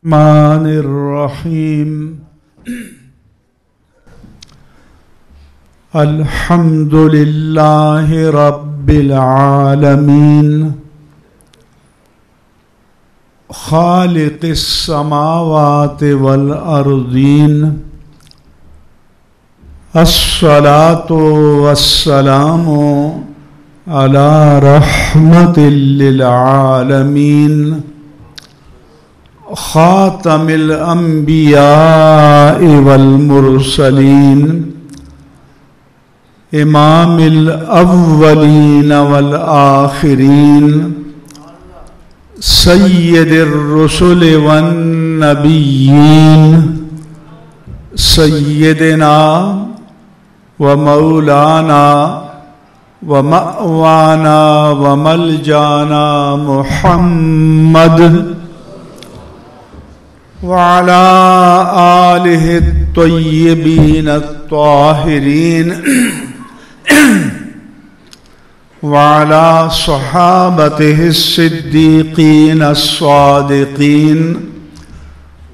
الرحمن الرحیم الحمد للہ رب العالمین خالق السماوات والارضین الصلاة والسلام علی رحمت للعالمین خاتم الانبیاء والمرسلین امام الاولین والآخرین سید الرسل والنبیین سیدنا ومولانا ومأوانا وملجانا محمد وعلى آلہ الطیبین الطاہرین وعلى صحابته الصدیقین الصادقین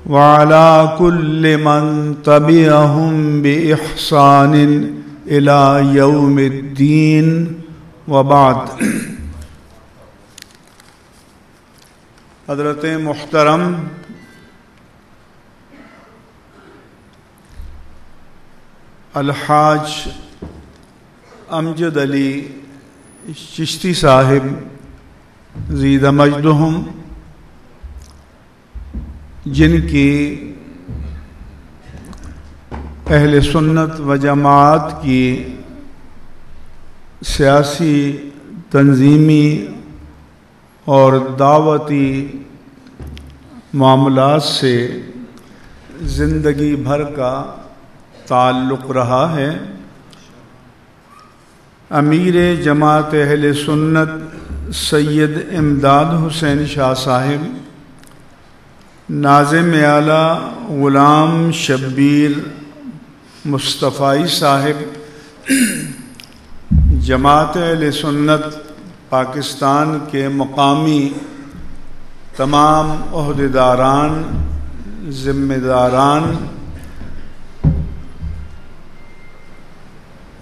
وعلى كل من تبعهم بإحسان إلى يوم الدين وبعد. حضرت محترم الحاج امجد علی چشتی صاحب زید مجدہم، جن کی اہل سنت و جماعت کی سیاسی، تنظیمی اور دعوتی معاملات سے زندگی بھر کا تعلق رہا ہے، امیر جماعت اہل سنت سید امداد حسین شاہ صاحب، ناظم اعلیٰ غلام شبیر مصطفی صاحب، جماعت اہل سنت پاکستان کے مقامی تمام عہدیداران، ذمہ داران،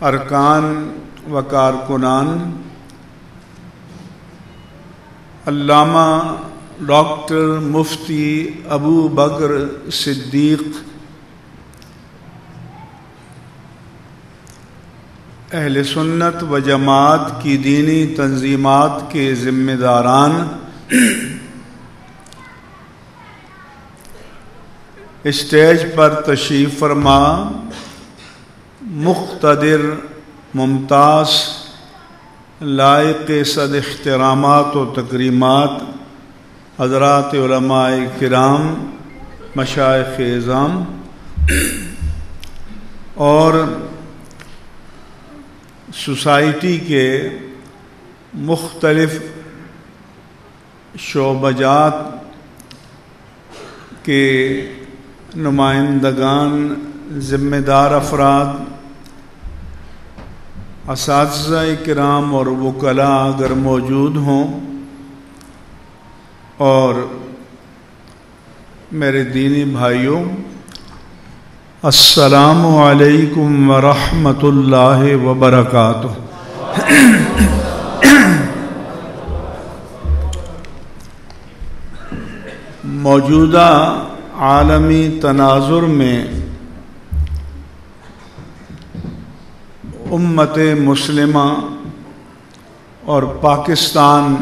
ارکان و کارکنان، علامہ ڈاکٹر مفتی ابو بکر صدیق، اہل سنت و جماعت کی دینی تنظیمات کے ذمہ داران، اسٹیج پر تشریف فرما مقتدر، ممتاز، لائق صد احترامات و تکریمات حضرات علماء کرام، مشائخ اعظام اور سوسائٹی کے مختلف شعبہ جات کے نمائندگان، ذمہ دار افراد، اساتذہ کرام اور وکلاء اگر موجود ہوں، اور میرے دینی بھائیوں، السلام علیکم ورحمۃ اللہ وبرکاتہ۔ موجودہ عالمی تناظر میں امت مسلمہ اور پاکستان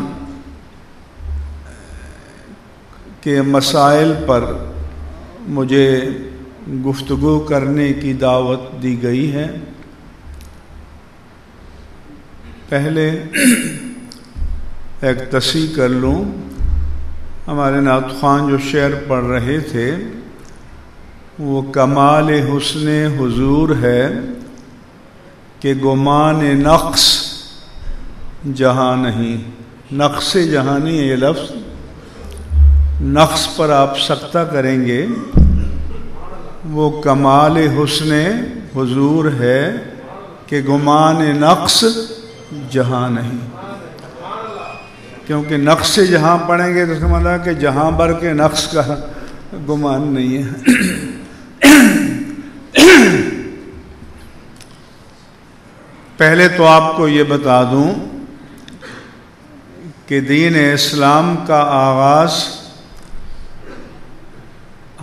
کے مسائل پر مجھے گفتگو کرنے کی دعوت دی گئی ہے۔ پہلے ایک تصحیح کر لوں، ہمارے نعت خوان جو شعر پڑھ رہے تھے وہ کمال حسن حضور ہے کہ گمان نقص جہاں نہیں، نقص جہاں نہیں ہے یہ لفظ، نقص پر آپ سکتہ کریں گے، وہ کمال حسن حضور ہے کہ گمان نقص جہاں نہیں، کیونکہ نقص سے جہاں پڑھیں گے تو اس کا مطلب ہے کہ جہاں بھر کے نقص کا گمان نہیں ہے۔ پہلے تو آپ کو یہ بتا دوں کہ دین اسلام کا آغاز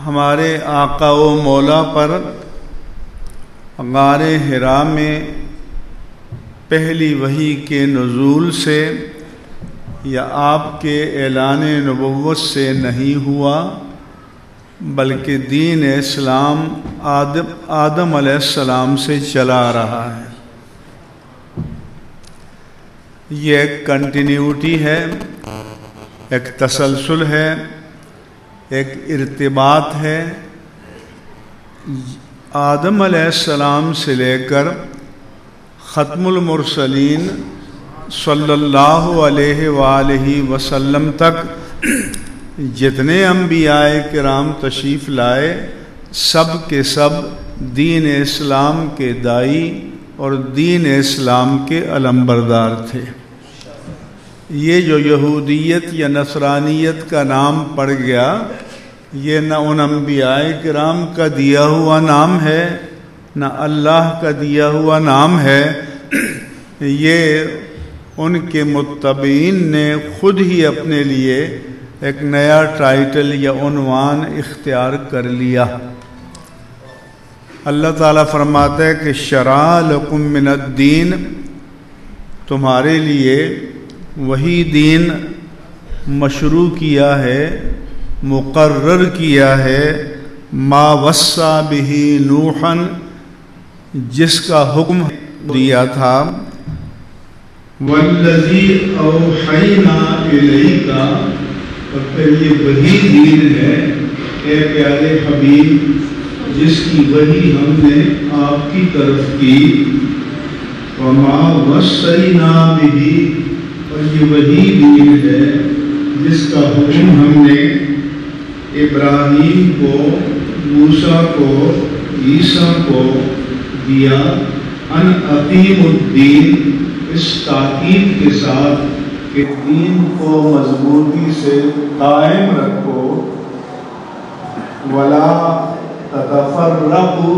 ہمارے آقا و مولا پر غار حرا میں پہلی وحی کے نزول سے یا آپ کے اعلان نبوت سے نہیں ہوا، بلکہ دین اسلام آدم علیہ السلام سے چلا آ رہا ہے۔ یہ ایک کنٹینیوٹی ہے، ایک تسلسل ہے، ایک ارتباط ہے۔ آدم علیہ السلام سے لے کر ختم المرسلین صلی اللہ علیہ وآلہ وسلم تک جتنے انبیاء کرام تشریف لائے، سب کے سب دین اسلام کے داعی اور دین اسلام کے علمبردار تھے۔ یہ جو یہودیت یا نصرانیت کا نام پڑ گیا، یہ نہ ان انبیاء کرام کا دیا ہوا نام ہے، نہ اللہ کا دیا ہوا نام ہے، یہ ان کے متبعین نے خود ہی اپنے لیے ایک نیا ٹائٹل یا عنوان اختیار کر لیا۔ اللہ تعالیٰ فرماتا ہے کہ شرع لکم من الدین، تمہارے لیے وہی دین مشروع کیا ہے، مقرر کیا ہے، ما وصى بہ نوحا، جس کا حکم دیا تھا، والذی اوحینا الیک، اور پھر یہ وہی دین ہے اے پیارے حبیب جس کی وحی ہم نے آپ کی طرف کی، وما وصینا بہ، اور یہ وہی دین ہے جس کا حکم ہم نے ابراہیم کو، موسیٰ کو، عیسیٰ کو دیا، ان اقیم الدین، اس تاکید کے ساتھ کہ دین کو مضبوطی سے قائم رکھو، ولا تتفرقوا،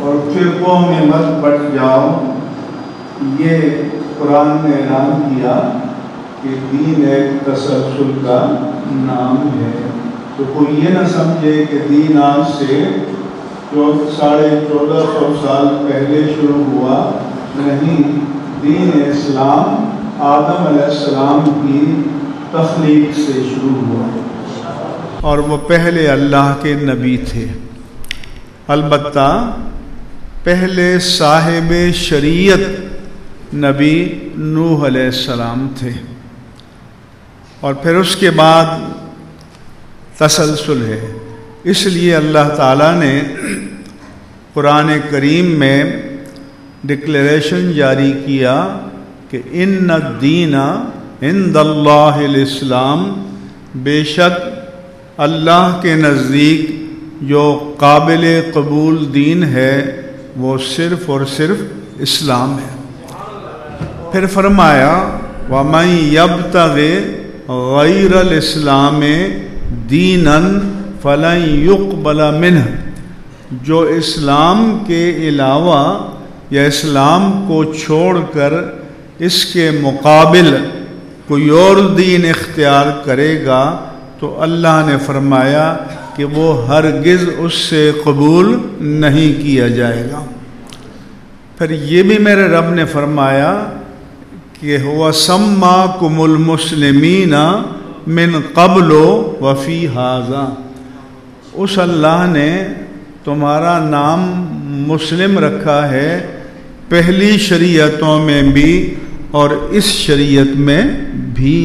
اور فرقوں میں مت بٹ جاؤ۔ یہ قرآن نے اعلان کیا کہ دین ایک تسلسل کا نام ہے، تو کوئی یہ نہ سمجھے کہ دین آج سے 1450 سال پہلے شروع ہوا، نہیں، دین اسلام آدم علیہ السلام کی تخلیق سے شروع ہوا، اور وہ پہلے اللہ کے نبی تھے۔ البتہ پہلے صاحب شریعت نبی نوح علیہ السلام تھے، اور پھر اس کے بعد تسلسل ہے۔ اس لیے اللہ تعالیٰ نے قرآن کریم میں ڈکلیریشن جاری کیا کہ ان الدین عند اللہ الاسلام، بے شک اللہ کے نزدیک جو قابل قبول دین ہے وہ صرف اور صرف اسلام ہے۔ پھر فرمایا وَمَن يَبْتَغِ غَيْرَ الْإِسْلَامِ دِينًا فَلَن يُقْبَلَ مِنْهُ، جو اسلام کے علاوہ یا اسلام کو چھوڑ کر اس کے مقابل کوئی اور دین اختیار کرے گا تو اللہ نے فرمایا کہ وہ ہرگز اس سے قبول نہیں کیا جائے گا۔ پھر یہ بھی میرے رب نے فرمایا کہ هو سماکم المسلمین من قبل وفی ھذا، اس اللہ نے تمہارا نام مسلم رکھا ہے پہلی شریعتوں میں بھی، اور اس شریعت میں بھی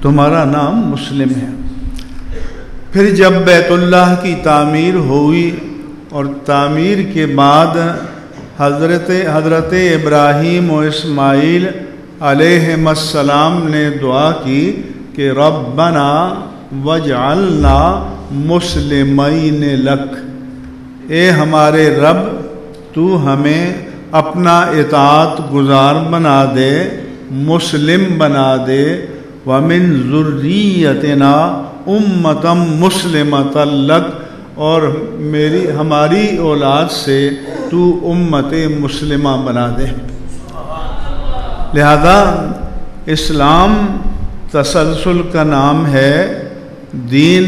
تمہارا نام مسلم ہے۔ پھر جب بیت اللہ کی تعمیر ہوئی اور تعمیر کے بعد حضرت ابراہیم و اسماعیل علیہم السلام نے دعا کی کہ ربنا وجعلنا مسلمین لک، اے ہمارے رب تو ہمیں اپنا اطاعت گزار بنا دے، مسلم بنا دے، ومن ذریتنا امتا مسلمتا لک، اور ہماری اولاد سے تو امت مسلمہ بنا دے۔ لہذا اسلام تسلسل کا نام ہے، دین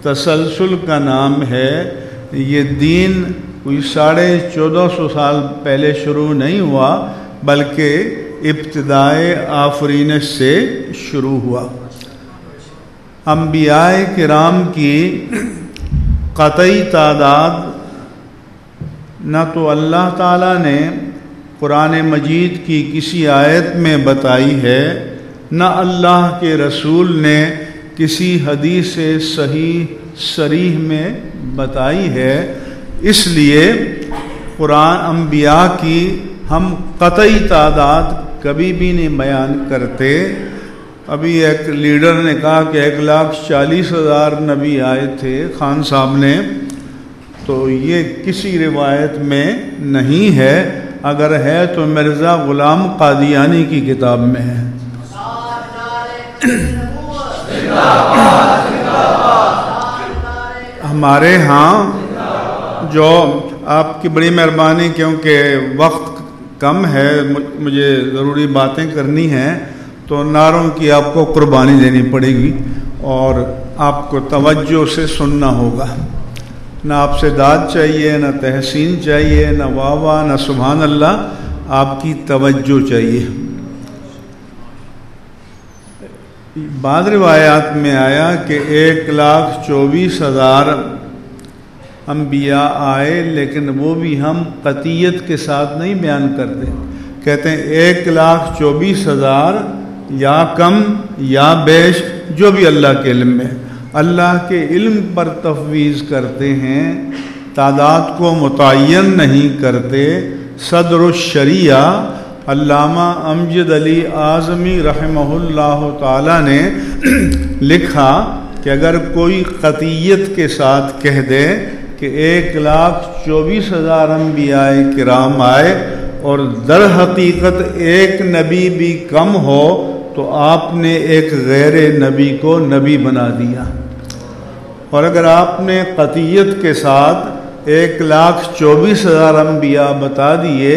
تسلسل کا نام ہے۔ یہ دین کوئی 1450 سال پہلے شروع نہیں ہوا، بلکہ ابتدائے آفرینش سے شروع ہوا۔ انبیاء کرام کی قطعی تعداد نہ تو اللہ تعالیٰ نے قرآن مجید کی کسی آیت میں بتائی ہے، نہ اللہ کے رسول نے کسی حدیث صحیح صریح میں بتائی ہے۔ اس لیے قرآن انبیاء کی ہم قطعی تعداد کبھی بھی نہیں بیان کرتے۔ ابھی ایک لیڈر نے کہا کہ 1,40,000 نبی آئے تھے خان صاحب نے، تو یہ کسی روایت میں نہیں ہے، اگر ہے تو مرزا غلام قادیانی کی کتاب میں ہے۔ ہمارے ہاں جو آپ کی بڑی مہربانی، کیونکہ وقت کم ہے، مجھے ضروری باتیں کرنی ہیں، تو نعروں کی آپ کو قربانی دینی پڑے گی اور آپ کو توجہ سے سننا ہوگا۔ نہ آپ سے داد چاہیے، نہ تحسین چاہیے، نہ واہ واہ، نہ سبحان اللہ، آپ کی توجہ چاہیے۔ بعض روایات میں آیا کہ 1,24,000 انبیاء آئے، لیکن وہ بھی ہم قطعیت کے ساتھ نہیں بیان کرتے، کہتے ہیں 1,24,000 یا کم یا بیش، جو بھی اللہ کے علم میں، اللہ کے علم پر تفویض کرتے ہیں، تعداد کو متعین نہیں کرتے۔ صدر الشریعہ علامہ امجد علی اعظمی رحمہ اللہ تعالی نے لکھا کہ اگر کوئی قطعیت کے ساتھ کہہ دے کہ 1,24,000 انبیاء کرام آئے اور در حقیقت ایک نبی بھی کم ہو، تو آپ نے ایک غیر نبی کو نبی بنا دیا۔ اور اگر آپ نے قطعیت کے ساتھ 1,24,000 انبیاء بتا دیے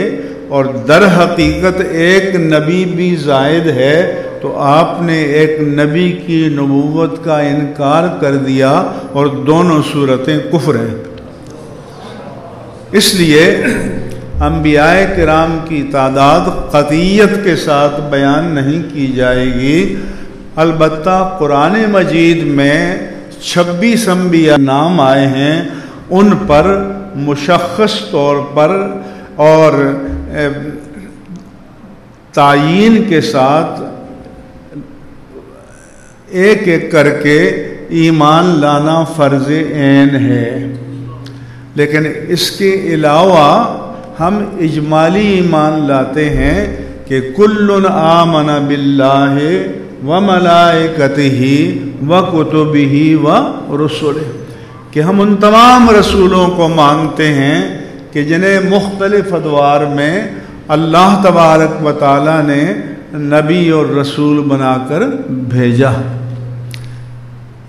اور در حقیقت ایک نبی بھی زائد ہے، تو آپ نے ایک نبی کی نبوت کا انکار کر دیا، اور دونوں صورتیں کفر ہیں۔ اس لیے انبیاء کرام کی تعداد قطعیت کے ساتھ بیان نہیں کی جائے گی۔ البتہ قرآن مجید میں 26 انبیاء نام آئے ہیں، ان پر مشخص طور پر اور تعیین کے ساتھ ایک ایک کر کے ایمان لانا فرض عین ہے۔ لیکن اس کے علاوہ ہم اجمالی ایمان لاتے ہیں کہ کل آمن باللہ وملائکتہ وکتبہ ورسلہ، کہ ہم ان تمام رسولوں کو مانتے ہیں کہ جنہیں مختلف ادوار میں اللہ تبارک و تعالی نے نبی اور رسول بنا کر بھیجا۔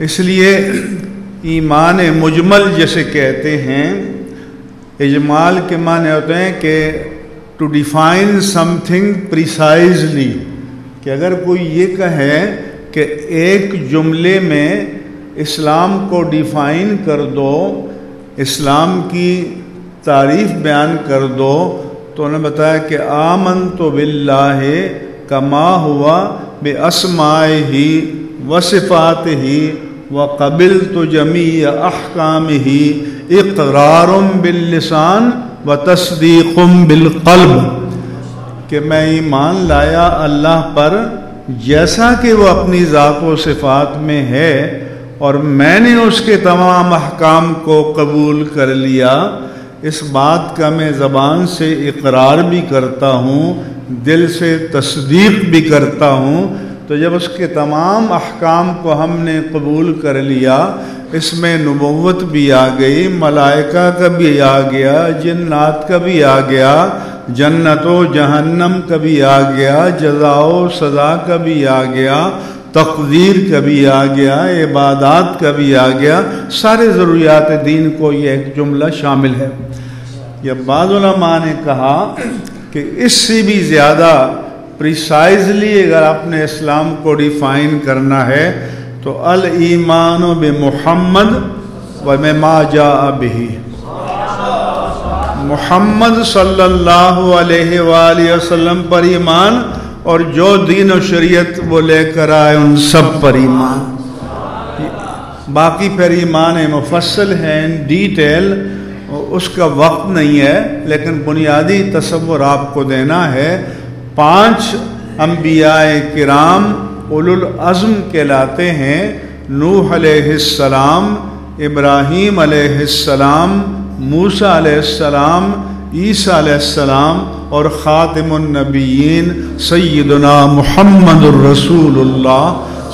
اس لیے ایمان مجمل جسے کہتے ہیں، اجمال کے معنی ہوتے ہیں کہ to define something precisely, کہ اگر کوئی یہ کہے کہ ایک جملے میں اسلام کو ڈیفائن کر دو، اسلام کی تعریف بیان کر دو، تو انہوں نے بتایا کہ آمنت باللہ کما ہوا باسمائہ وصفاتہ وقبلت جمیع احکامہ اقرار باللسان وتصدیق بالقلب، کہ میں ایمان لایا اللہ پر جیسا کہ وہ اپنی ذات و صفات میں ہے، اور میں نے اس کے تمام احکام کو قبول کر لیا۔ اس بات کا میں زبان سے اقرار بھی کرتا ہوں، دل سے تصدیق بھی کرتا ہوں۔ تو جب اس کے تمام احکام کو ہم نے قبول کر لیا، اس میں نبوت بھی آ گئی، ملائکہ کا بھی آ گیا، جنات کا بھی آ گیا، جنت و جہنم کا بھی آ گیا، جزا و سزا کا بھی آ گیا، تقدیر کا بھی آ گیا، عبادات کا بھی آ گیا، سارے ضروریات دین کو یہ ایک جملہ شامل ہے۔ یا بعض علماء نے کہا کہ اس سے بھی زیادہ پریسائزلی اگر آپ نے اسلام کو ڈیفائن کرنا ہے تو الایمان بمحمد وبما جاء بہ، محمد صلی اللہ علیہ وآلہ وسلم پر ایمان اور جو دین و شریعت وہ لے کر آئے ان سب پر ایمان۔ باقی پھر ایمان مفصل ہے ان ڈیٹیل، اس کا وقت نہیں ہے، لیکن بنیادی تصور آپ کو دینا ہے۔ 5 انبیاء کرام اولو العزم کہلاتے ہیں، نوح علیہ السلام، ابراہیم علیہ السلام، موسیٰ علیہ السلام، عیسیٰ علیہ السلام اور خاتم النبیین سیدنا محمد الرسول اللہ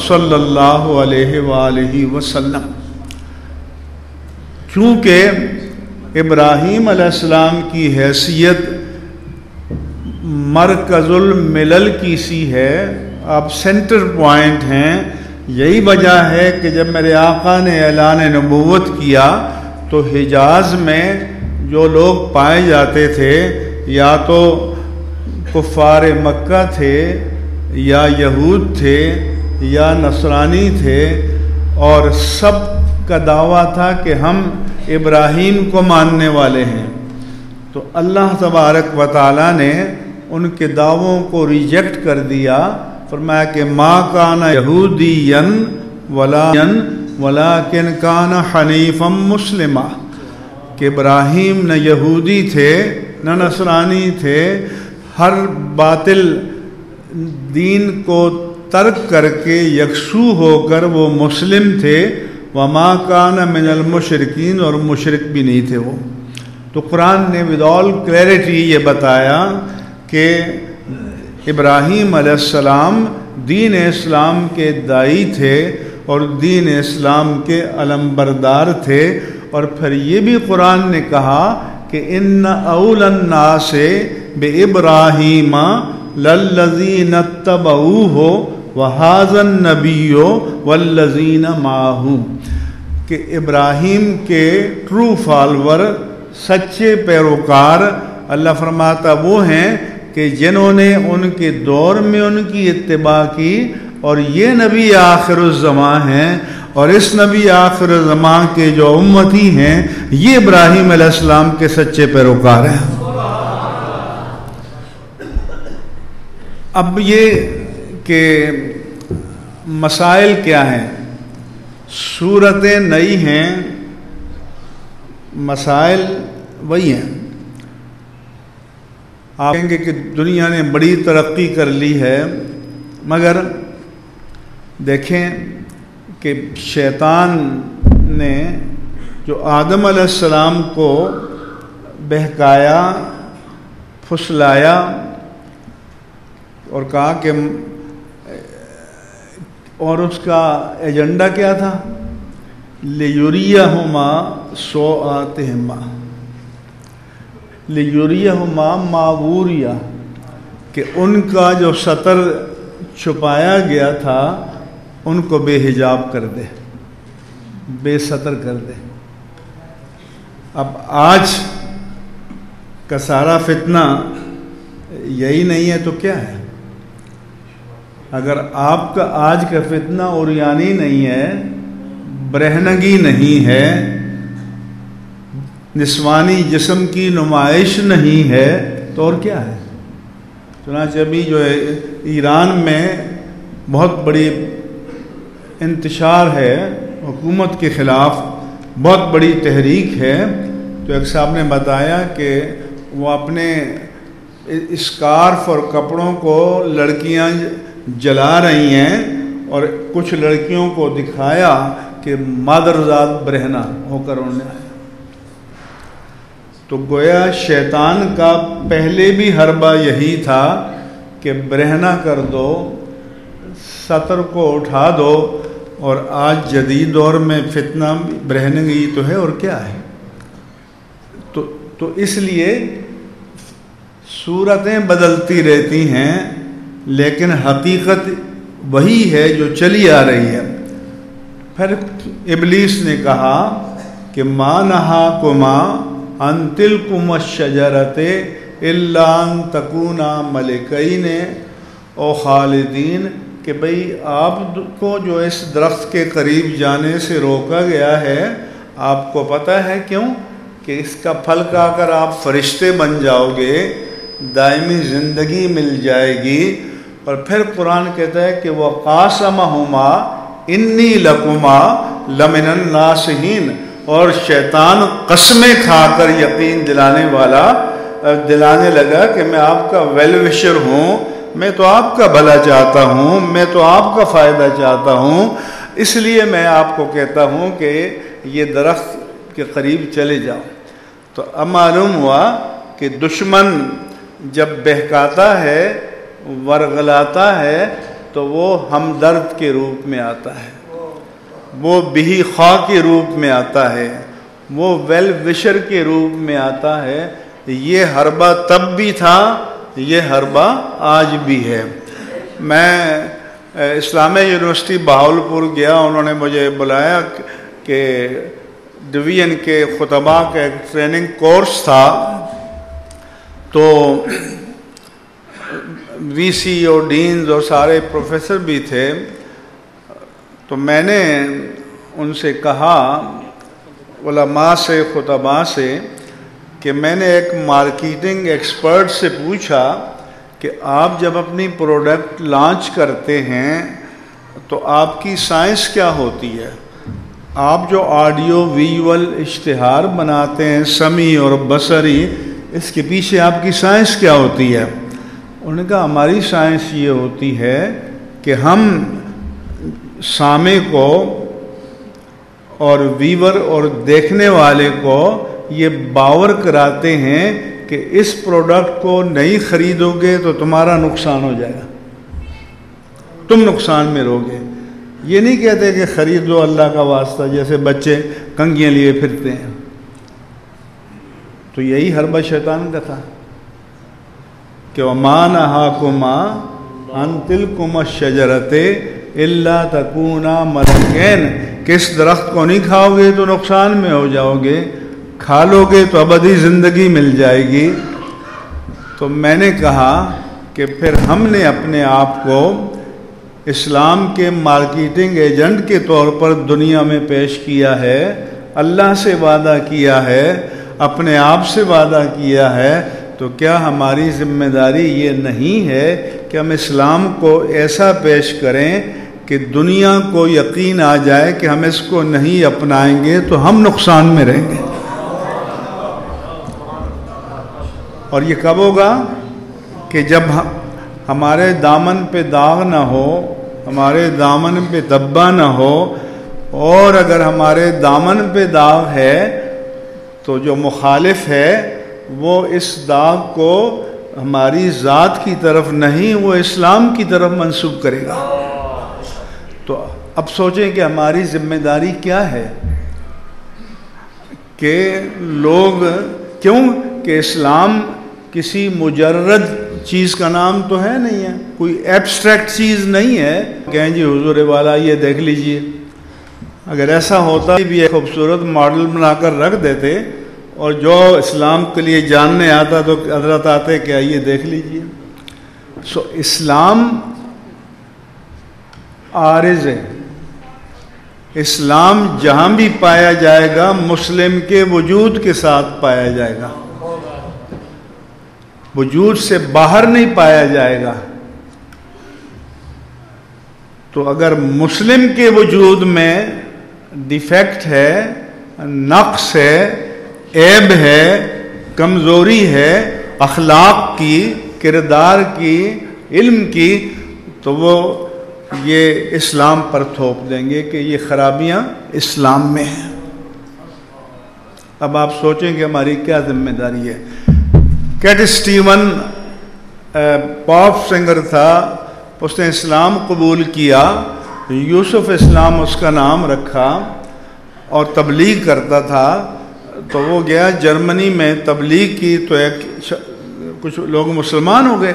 صلی اللہ علیہ وآلہ وسلم۔ چونکہ ابراہیم علیہ السلام کی حیثیت مرکز الملل کی سی ہے، آپ سینٹر پوائنٹ ہیں، یہی وجہ ہے کہ جب میرے آقا نے اعلان نبوت کیا تو حجاز میں جو لوگ پائے جاتے تھے یا تو کفار مکہ تھے یا یہود تھے یا نصرانی تھے، اور سب کا دعویٰ تھا کہ ہم ابراہیم کو ماننے والے ہیں، تو اللہ تبارک و تعالیٰ نے ان کے دعووں کو ریجیکٹ کر دیا، فرمایا کہ ما کان یہودیا ولیکن کان حنیفا مسلما، کہ ابراہیم نہ یہودی تھے نہ نصرانی تھے، ہر باطل دین کو ترک کر کے یکسو ہو کر وہ مسلم تھے، وما کان من المشرکین، اور مشرک بھی نہیں تھے وہ۔ تو قرآن نے ود آل کلیئرٹی یہ بتایا کہ ابراہیم علیہ السلام دین اسلام کے داعی تھے اور دین اسلام کے علمبردار تھے، اور پھر یہ بھی قرآن نے کہا کہ ان اول الناس بابراہیم للذین اتبعوہ وہذا النبی والذین معہ، کہ ابراہیم کے ٹرو فالور، سچے پیروکار، اللہ فرماتا وہ ہیں کہ جنہوں نے ان کے دور میں ان کی اتباع کی، اور یہ نبی آخر الزماں ہیں، اور اس نبی آخر الزماں کے جو امتی ہیں یہ ابراہیم علیہ السلام کے سچے پیروکار ہیں۔ اب یہ کہ مسائل کیا ہیں، صورتیں نئی ہیں، مسائل وہی ہیں۔ آپ کہیں گے کہ دنیا نے بڑی ترقی کر لی ہے، مگر دیکھیں کہ شیطان نے جو آدم علیہ السلام کو بہکایا، پھسلایا اور کہا کہ، اور اس کا ایجنڈا کیا تھا، لیُریہما سوآتہما، لیُریہما ما وُرِیَ، کہ ان کا جو ستر چھپایا گیا تھا ان کو بے حجاب کر دے، بے ستر کر دے۔ اب آج کا سارا فتنہ یہی نہیں ہے تو کیا ہے؟ اگر آپ کا آج کا فتنہ عریانی نہیں ہے، برہنگی نہیں ہے، نسوانی جسم کی نمائش نہیں ہے، تو اور کیا ہے؟ چنانچہ ابھی جو ہے ایران میں بہت بڑی انتشار ہے، حکومت کے خلاف بہت بڑی تحریک ہے، تو ایک صاحب نے بتایا کہ وہ اپنے اسکارف اور کپڑوں کو لڑکیاں جلا رہی ہیں، اور کچھ لڑکیوں کو دکھایا کہ مادرزاد برہنہ ہو کر انہوں نے آیا۔ تو گویا شیطان کا پہلے بھی حربہ یہی تھا کہ برہنہ کر دو، ستر کو اٹھا دو، اور آج جدید دور میں فتنہ برہنگی تو ہے، اور کیا ہے؟ تو اس لیے صورتیں بدلتی رہتی ہیں، لیکن حقیقت وہی ہے جو چلی آ رہی ہے۔ پھر ابلیس نے کہا کہ ما نہاکما ان تلکما الشجرۃ الا ان تکونا ملکین او خالدین، کہ بھئی آپ کو جو اس درخت کے قریب جانے سے روکا گیا ہے، آپ کو پتہ ہے کیوں؟ کہ اس کا پھل کھا کر آپ فرشتے بن جاؤ گے، دائمی زندگی مل جائے گی۔ اور پھر قرآن کہتا ہے کہ وَقَاسَمَهُمَا إِنِّي لَكُمَا لَمِنَ النَّاصِحِينَ، اور شیطان قسمیں کھا کر یقین دلانے لگا کہ میں آپ کا ویل وشر ہوں، میں تو آپ کا بھلا چاہتا ہوں، میں تو آپ کا فائدہ چاہتا ہوں، اس لیے میں آپ کو کہتا ہوں کہ یہ درخت کے قریب چلے جاؤ۔ تو اب معلوم ہوا کہ دشمن جب بہکاتا ہے، ورغلاتا ہے، تو وہ ہمدرد کے روپ میں آتا ہے، وہ بہی خواہ کے روپ میں آتا ہے، وہ ویل وشر کے روپ میں آتا ہے۔ یہ حربہ تب بھی تھا، یہ حربہ آج بھی ہے۔ میں اسلامیہ یونیورسٹی بہاولپور گیا، انہوں نے مجھے بلایا کہ ڈویژن کے خطباء کا ایک ٹریننگ کورس تھا، تو وی سی اور ڈینز اور سارے پروفیسر بھی تھے۔ تو میں نے ان سے کہا، علماء سے، خطباء سے، کہ میں نے ایک مارکیٹنگ ایکسپرٹ سے پوچھا کہ آپ جب اپنی پروڈکٹ لانچ کرتے ہیں تو آپ کی سائنس کیا ہوتی ہے؟ آپ جو آڈیو ویژول اشتہار بناتے ہیں، سمعی اور بصری، اس کے پیچھے آپ کی سائنس کیا ہوتی ہے؟ انہوں نے کہا ہماری سائنس یہ ہوتی ہے کہ ہم سامع کو اور ویور اور دیکھنے والے کو یہ باور کراتے ہیں کہ اس پروڈکٹ کو نہیں خریدو گے تو تمہارا نقصان ہو جائے گا، تم نقصان میں رہو گے۔ یہ نہیں کہتے کہ خریدو اللہ کا واسطہ، جیسے بچے کنگھیاں لیے پھرتے ہیں۔ تو یہی حربہ شیطان کا تھا کہ وَمَا نَهَاكُمَا عَن تِلْكُمَا الشَّجَرَةِ إِلَّا تَكُونَا مَلَكَيْنِ، کہ اس درخت کو نہیں کھاؤ گے تو نقصان میں ہو جاؤ گے، کھا لو گے تو ابدی زندگی مل جائے گی۔ تو میں نے کہا کہ پھر ہم نے اپنے آپ کو اسلام کے مارکیٹنگ ایجنٹ کے طور پر دنیا میں پیش کیا ہے، اللہ سے وعدہ کیا ہے، اپنے آپ سے وعدہ کیا ہے، تو کیا ہماری ذمہ داری یہ نہیں ہے کہ ہم اسلام کو ایسا پیش کریں کہ دنیا کو یقین آ جائے کہ ہم اس کو نہیں اپنائیں گے تو ہم نقصان میں رہیں گے؟ اور یہ کب ہوگا؟ کہ جب ہمارے دامن پہ داغ نہ ہو، ہمارے دامن پہ دبا نہ ہو، اور اگر ہمارے دامن پہ داغ ہے تو جو مخالف ہے وہ اس داغ کو ہماری ذات کی طرف نہیں، وہ اسلام کی طرف منسوب کرے گا۔ تو اب سوچیں کہ ہماری ذمہ داری کیا ہے کہ لوگ، کیوں کہ اسلام کسی مجرد چیز کا نام تو ہے نہیں ہے، کوئی ایبسٹریکٹ چیز نہیں ہے کہیں جی حضور والا یہ دیکھ لیجئے۔ اگر ایسا ہوتا بھی ایک خوبصورت ماڈل بنا کر رکھ دیتے اور جو اسلام کے لیے جاننے آتا تو حضرت آتے کہ آئیے دیکھ لیجئے۔ اسلام عارض ہے، اسلام جہاں بھی پایا جائے گا مسلم کے وجود کے ساتھ پایا جائے گا، وجود سے باہر نہیں پایا جائے گا۔ تو اگر مسلم کے وجود میں ڈیفیکٹ ہے، نقص ہے، عیب ہے، کمزوری ہے، اخلاق کی، کردار کی، علم کی، تو وہ یہ اسلام پر تھوپ دیں گے کہ یہ خرابیاں اسلام میں ہیں۔ اب آپ سوچیں کہ ہماری کیا ذمہ داری ہے۔ کیٹ اسٹیون پاپ سنگر تھا، اس نے اسلام قبول کیا، یوسف اسلام اس کا نام رکھا اور تبلیغ کرتا تھا۔ تو وہ گیا جرمنی میں تبلیغ کی تو کچھ لوگ مسلمان ہو گئے۔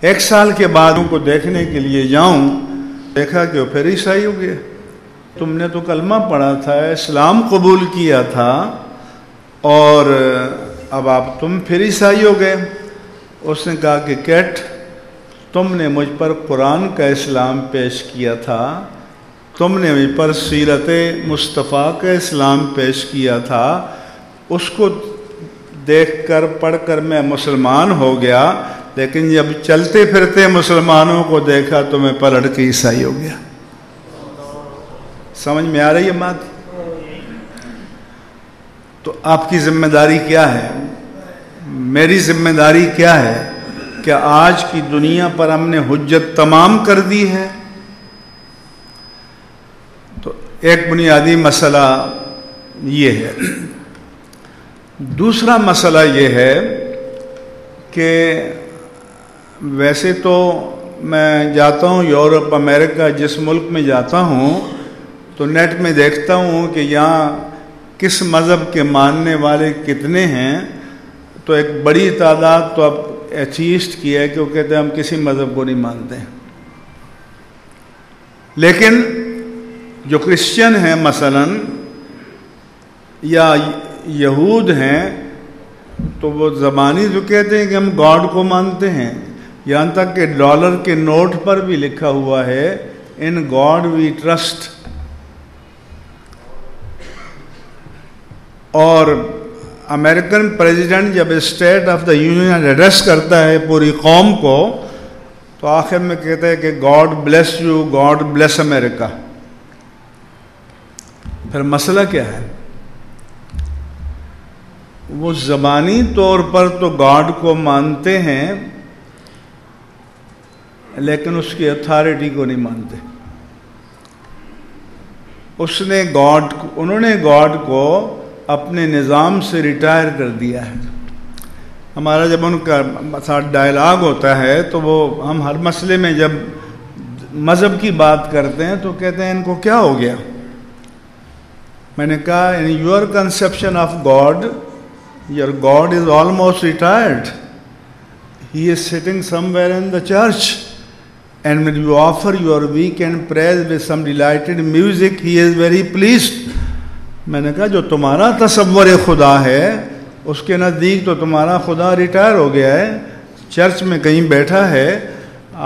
1 سال کے بعد ان کو دیکھنے کے لیے جاؤں، دیکھا کہ وہ پھر عیسائی ہو گئے۔ تم نے تو کلمہ پڑھا تھا، اسلام قبول کیا تھا، اور اب تم پھر عیسائی ہو گئے۔ اس نے کہا کہ کیٹ، تم نے مجھ پر قرآن کا اسلام پیش کیا تھا، تم نے مجھ پر سیرت مصطفیٰ کا اسلام پیش کیا تھا، اس کو دیکھ کر پڑھ کر میں مسلمان ہو گیا، لیکن جب چلتے پھرتے مسلمانوں کو دیکھا تو میں پلٹ کے عیسائی ہو گیا۔ سمجھ میں آ رہی ہے بات؟ تو آپ کی ذمہ داری کیا ہے؟ میری ذمہ داری کیا ہے؟ کہ آج کی دنیا پر ہم نے حجت تمام کر دی ہے۔ تو ایک بنیادی مسئلہ یہ ہے۔ دوسرا مسئلہ یہ ہے کہ ویسے تو میں جاتا ہوں یورپ، امریکہ، جس ملک میں جاتا ہوں تو نیٹ میں دیکھتا ہوں کہ یہاں کس مذہب کے ماننے والے کتنے ہیں، تو ایک بڑی تعداد تو اب ایتھیسٹ کی ہے کہ وہ کہتے ہیں ہم کسی مذہب کو نہیں مانتے۔ لیکن جو کرسچن ہیں مثلا یا یہود ہیں، تو وہ زبانی جو کہتے ہیں کہ ہم گاڈ کو مانتے ہیں، یہاں تک کہ ڈالر کے نوٹ پر بھی لکھا ہوا ہے ان گاڈ وی ٹرسٹ۔ اور امریکن پریزیڈنٹ جب state of the union address کرتا ہے پوری قوم کو، تو آخر میں کہتا ہے کہ God bless you, God bless America. پھر مسئلہ کیا ہے؟ وہ زبانی طور پر تو گاڈ کو مانتے ہیں، لیکن اس کی اتھارٹی کو نہیں مانتے۔ انہوں نے گاڈ کو اپنے نظام سے ریٹائر کر دیا ہے۔ ہمارا جب ان کا ساتھ ڈائلاگ ہوتا ہے تو ہم ہر مسئلے میں جب مذہب کی بات کرتے ہیں تو کہتے ہیں ان کو کیا ہو گیا؟ میں نے کہا in your conception of God, your God is almost retired. He is sitting somewhere in the church, and when you offer your weekend praise with some delighted music, he is very pleased. میں نے کہا جو تمہارا تصور خدا ہے اس کے نزدیک تو تمہارا خدا ریٹائر ہو گیا ہے، چرچ میں کہیں بیٹھا ہے،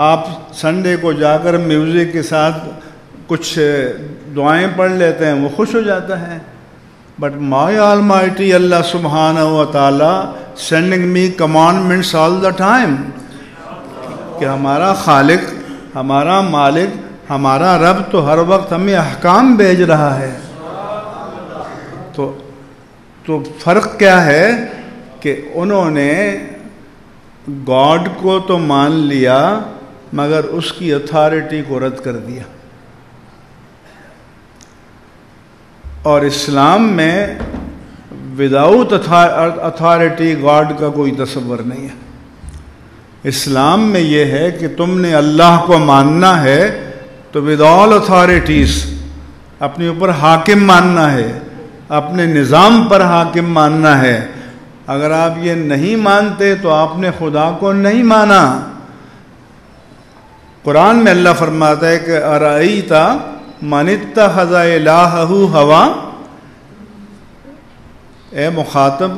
آپ سنڈے کو جا کر میوزک کے ساتھ کچھ دعائیں پڑھ لیتے ہیں، وہ خوش ہو جاتا ہے۔ بٹ مائی آلمائٹی اللہ سبحانہ و تعالی sending me commandments all the time, کہ ہمارا خالق، ہمارا مالک، ہمارا رب تو ہر وقت ہمیں احکام بھیج رہا ہے۔ تو فرق کیا ہے کہ انہوں نے گاڈ کو تو مان لیا مگر اس کی اتھارٹی کو رد کر دیا۔ اور اسلام میں وداؤٹ اتھارٹی گاڈ کا کوئی تصور نہیں ہے۔ اسلام میں یہ ہے کہ تم نے اللہ کو ماننا ہے تو ود آل اتھارٹیز اپنے اوپر حاکم ماننا ہے، اپنے نظام پر حاکم ماننا ہے۔ اگر آپ یہ نہیں مانتے تو آپ نے خدا کو نہیں مانا۔ قرآن میں اللہ فرماتا ہے کہ ارأیت من اتخذ الہہ ہوا، اے مخاطب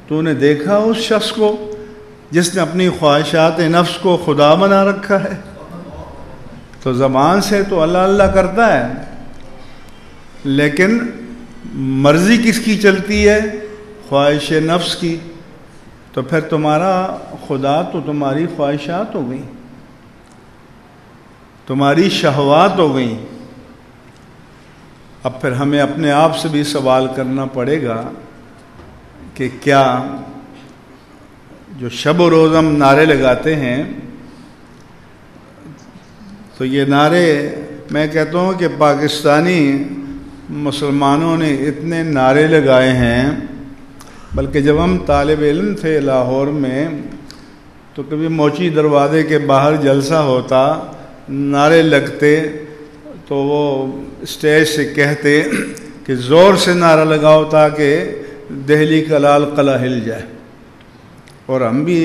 تو نے دیکھا اس شخص کو جس نے اپنی خواہشات نفس کو خدا بنا رکھا ہے؟ تو زبان سے تو اللہ اللہ کرتا ہے، لیکن مرضی کس کی چلتی ہے؟ خواہش نفس کی۔ تو پھر تمہارا خدا تو تمہاری خواہشات ہو گئیں، تمہاری شہوات ہو گئیں۔ اب پھر ہمیں اپنے آپ سے بھی سوال کرنا پڑے گا کہ کیا جو شب و روز ہم نعرے لگاتے ہیں، تو یہ نعرے میں کہتا ہوں کہ پاکستانی مسلمانوں نے اتنے نعرے لگائے ہیں، بلکہ جب ہم طالب علم تھے لاہور میں تو کبھی موچی دروازے کے باہر جلسہ ہوتا، نعرے لگتے تو وہ اسٹیج سے کہتے کہ زور سے نعرہ لگاؤ تاکہ دہلی کا لال قلعہ ہل جائے، اور ہم بھی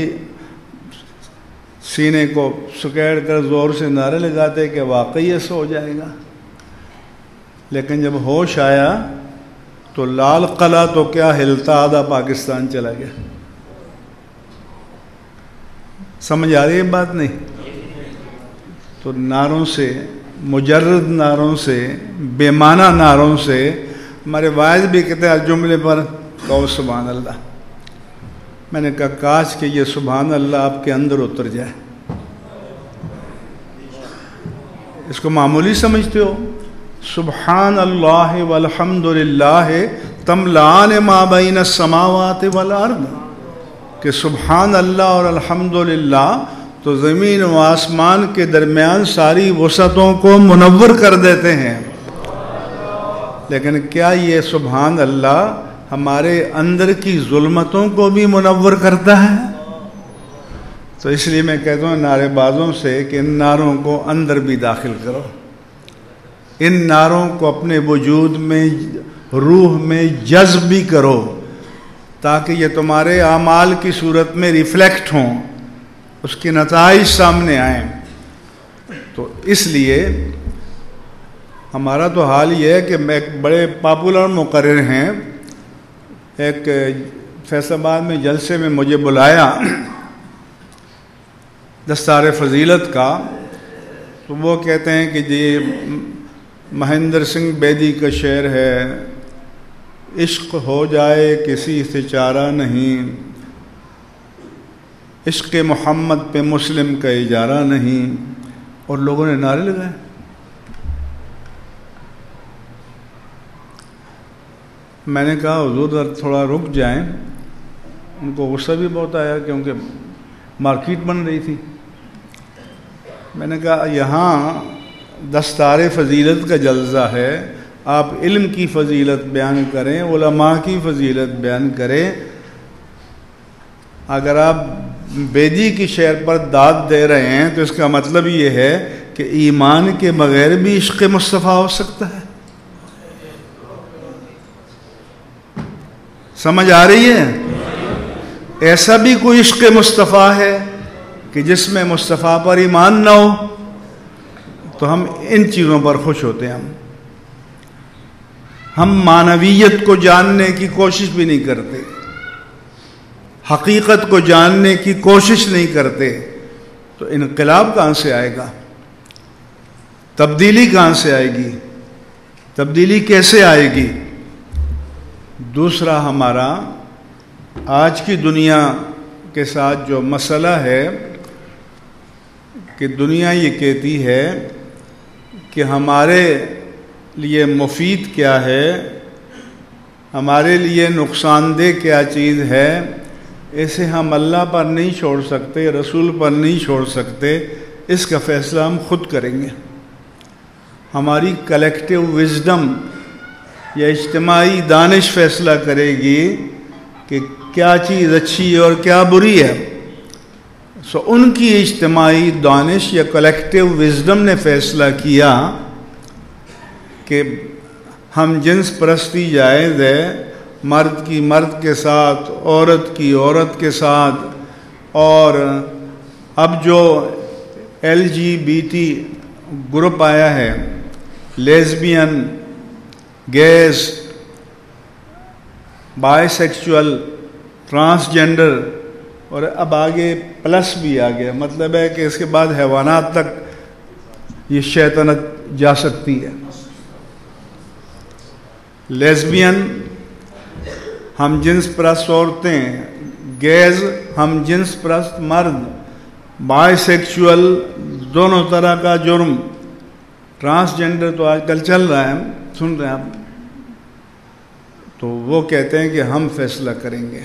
سینے کو سکیڑ کر زور سے نعرے لگاتے کہ واقعی ایسا ہو جائے گا، لیکن جب ہوش آیا تو لال قلعہ تو کیا ہلتا، آدھا پاکستان چلا گیا۔ سمجھ آ رہی ہے بات؟ نہیں؟ تو نعروں سے، مجرد نعروں سے، بے معنی نعروں سے، ہمارے واعظ بھی کہتے ہیں جملے پر کہو سبحان اللہ۔ میں نے کہا کاش کہ یہ سبحان اللہ آپ کے اندر اتر جائے۔ اس کو معمولی سمجھتے ہو؟ سبحان اللہ والحمد للہ تملأان ما بین السماوات والارض، کہ سبحان اللہ اور الحمد للہ تو زمین و آسمان کے درمیان ساری وسعتوں کو منور کر دیتے ہیں۔ لیکن کیا یہ سبحان اللہ ہمارے اندر کی ظلمتوں کو بھی منور کرتا ہے؟ تو اس لیے میں کہتا ہوں نعرے بازوں سے کہ ان نعروں کو اندر بھی داخل کرو، ان نعروں کو اپنے وجود میں، روح میں جذب بھی کرو، تاکہ یہ تمہارے اعمال کی صورت میں ریفلیکٹ ہوں، اس کے نتائج سامنے آئیں۔ تو اس لیے ہمارا تو حال یہ ہے کہ ایک بڑے پاپولر مقرر ہیں، ایک فیصل آباد میں جلسے میں مجھے بلایا دستار فضیلت کا، تو وہ کہتے ہیں کہ جی مہندر سنگھ بیدی کا شعر ہے، عشق ہو جائے کسی سے چارہ نہیں، عشق محمد پہ مسلم کا اجارہ نہیں، اور لوگوں نے نعرے لگائے۔ میں نے کہا حضور تھوڑا رک جائیں، ان کو غصہ بھی بہت آیا کیونکہ مارکیٹ بن رہی تھی۔ میں نے کہا یہاں دستار فضیلت کا جلسہ ہے، آپ علم کی فضیلت بیان کریں، علماء کی فضیلت بیان کریں۔ اگر آپ بیدی کی شعر پر داد دے رہے ہیں تو اس کا مطلب یہ ہے کہ ایمان کے بغیر بھی عشق مصطفیٰ ہو سکتا ہے۔ سمجھ آ رہی ہے؟ ایسا بھی کوئی عشق مصطفیٰ ہے کہ جس میں مصطفیٰ پر ایمان نہ ہو؟ تو ہم ان چیزوں پر خوش ہوتے ہیں۔ ہم معنویت کو جاننے کی کوشش بھی نہیں کرتے، حقیقت کو جاننے کی کوشش نہیں کرتے، تو انقلاب کہاں سے آئے گا؟ تبدیلی کہاں سے آئے گی؟ تبدیلی کیسے آئے گی؟ دوسرا ہمارا آج کی دنیا کے ساتھ جو مسئلہ ہے کہ دنیا یہ کہتی ہے کہ ہمارے لیے مفید کیا ہے، ہمارے لیے نقصان دہ کیا چیز ہے، اسے ہم اللہ پر نہیں چھوڑ سکتے، رسول پر نہیں چھوڑ سکتے، اس کا فیصلہ ہم خود کریں گے۔ ہماری کلیکٹیو وزڈم یا اجتماعی دانش فیصلہ کرے گی کہ کیا چیز اچھی ہے اور کیا بری ہے۔ سو ان کی اجتماعی دانش یا کلیکٹیو وزڈم نے فیصلہ کیا کہ ہم جنس پرستی جائز ہے، مرد کی مرد کے ساتھ، عورت کی عورت کے ساتھ، اور اب جو LGBT گروپ آیا ہے، lesbian, gaze, by sexual, transgender, اور اب آگے پلس بھی آ گیا، مطلب ہے کہ اس کے بعد حیوانات تک یہ شیطنت جا سکتی ہے۔ لیزبین ہم جنس پرست عورتیں، گیز ہم جنس پرست مرد، بائی سیکچول دونوں طرح کا جرم، ٹرانسجنڈر تو آج کل چل رہا ہے، سن رہے ہیں آپ، تو وہ کہتے ہیں کہ ہم فیصلہ کریں گے۔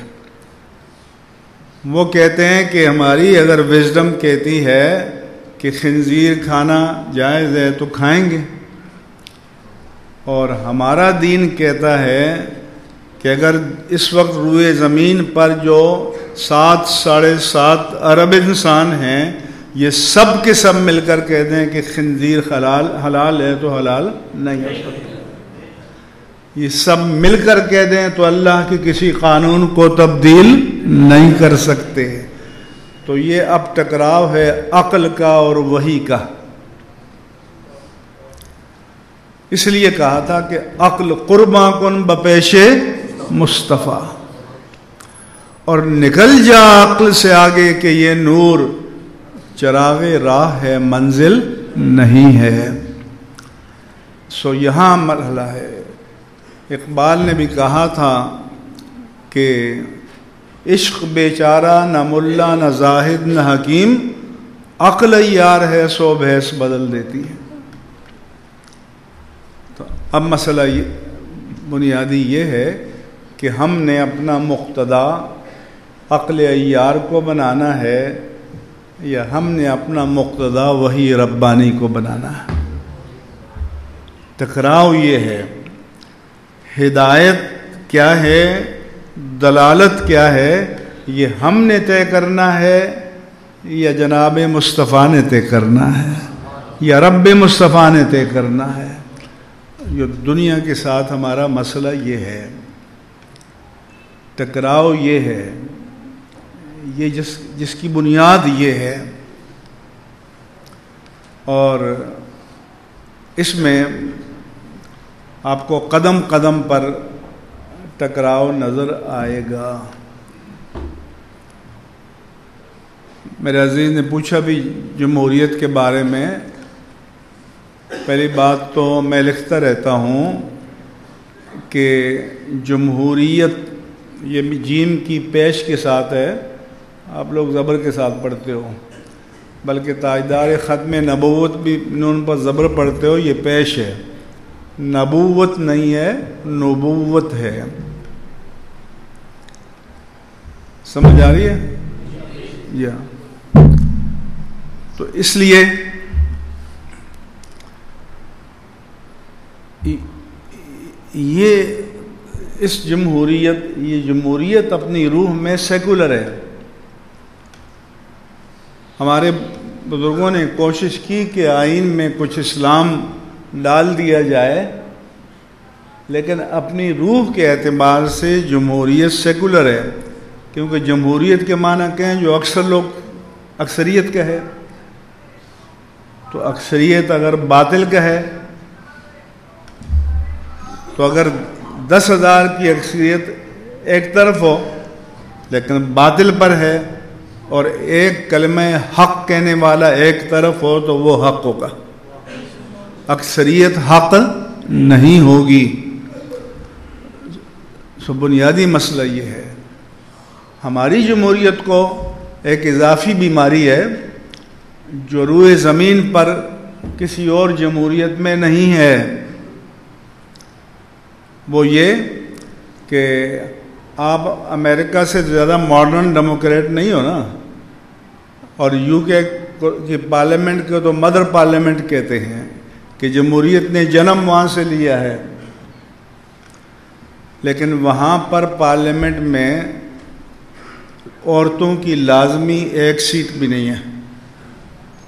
وہ کہتے ہیں کہ ہماری اگر وزڈم کہتی ہے کہ خنزیر کھانا جائز ہے تو کھائیں گے، اور ہمارا دین کہتا ہے کہ اگر اس وقت روئے زمین پر جو 7.5 ارب انسان ہیں، یہ سب کے سب مل کر کہہ دیں کہ خنزیر حلال ہے تو حلال نہیں ہو سکتا، یہ سب مل کر کہہ دیں تو اللہ کے کسی قانون کو تبدیل نہیں کر سکتے۔ تو یہ اب ٹکراؤ ہے عقل کا اور وحی کا. اس لیے کہا تھا کہ عقل قرباں کن بپیش مصطفیٰ، اور نکل جا عقل سے آگے کہ یہ نور چراغ راہ ہے منزل نہیں ہے. سو یہاں مرحلہ ہے. اقبال نے بھی کہا تھا کہ عشق بیچارہ نہ ملا نہ زاہد نہ حکیم، عقل یار ہے سو بھیس بدل دیتی ہے. تو اب مسئلہ بنیادی یہ ہے کہ ہم نے اپنا مقتدا عقل عیار کو بنانا ہے یا ہم نے اپنا مقتدا وحی ربانی کو بنانا ہے. ٹکراؤ یہ ہے. ہدایت کیا ہے، دلالت کیا ہے، یہ ہم نے طے کرنا ہے یا جناب مصطفیٰ نے طے کرنا ہے یا رب مصطفیٰ نے طے کرنا ہے. یہ دنیا کے ساتھ ہمارا مسئلہ یہ ہے. ٹکراؤ یہ ہے، یہ جس کی بنیاد یہ ہے. اور اس میں آپ کو قدم قدم پر ٹکراؤ نظر آئے گا. میرے عزیز نے پوچھا بھی جمہوریت کے بارے میں. پہلی بات تو میں لکھتا رہتا ہوں کہ جمہوریت یہ جیم کی پیش کے ساتھ ہے. آپ لوگ زبر کے ساتھ پڑھتے ہو، بلکہ تاجدار ختم نبوت بھی نون پر زبر پڑھتے ہو. یہ پیش ہے، نبوت نہیں ہے، نبوت ہے. سمجھ آ رہی ہے؟ یا تو اس لیے یہ جمہوریت اپنی روح میں سیکولر ہے. ہمارے بزرگوں نے کوشش کی کہ آئین میں کچھ اسلام ڈال دیا جائے، لیکن اپنی روح کے اعتبار سے جمہوریت سیکولر ہے. کیونکہ جمہوریت کے معنی کہیں جو اکثر لوگ اکثریت کا ہے، تو اکثریت اگر باطل کا ہے تو اگر 10,000 کی اکثریت ایک طرف ہو لیکن باطل پر ہے اور ایک کلمہ حق کہنے والا ایک طرف ہو تو وہ حق ہوگا، اکثریت حق نہیں ہوگی. سو بنیادی مسئلہ یہ ہے. ہماری جمہوریت کو ایک اضافی بیماری ہے جو روئے زمین پر کسی اور جمہوریت میں نہیں ہے. وہ یہ کہ آپ امریکہ سے زیادہ ماڈرن ڈیموکریٹ نہیں ہو نا، اور یو کے کی پارلیمنٹ کو تو مدر پارلیمنٹ کہتے ہیں کہ جمہوریت نے جنم وہاں سے لیا ہے. لیکن وہاں پر پارلیمنٹ میں عورتوں کی لازمی ایک سیٹ بھی نہیں ہے.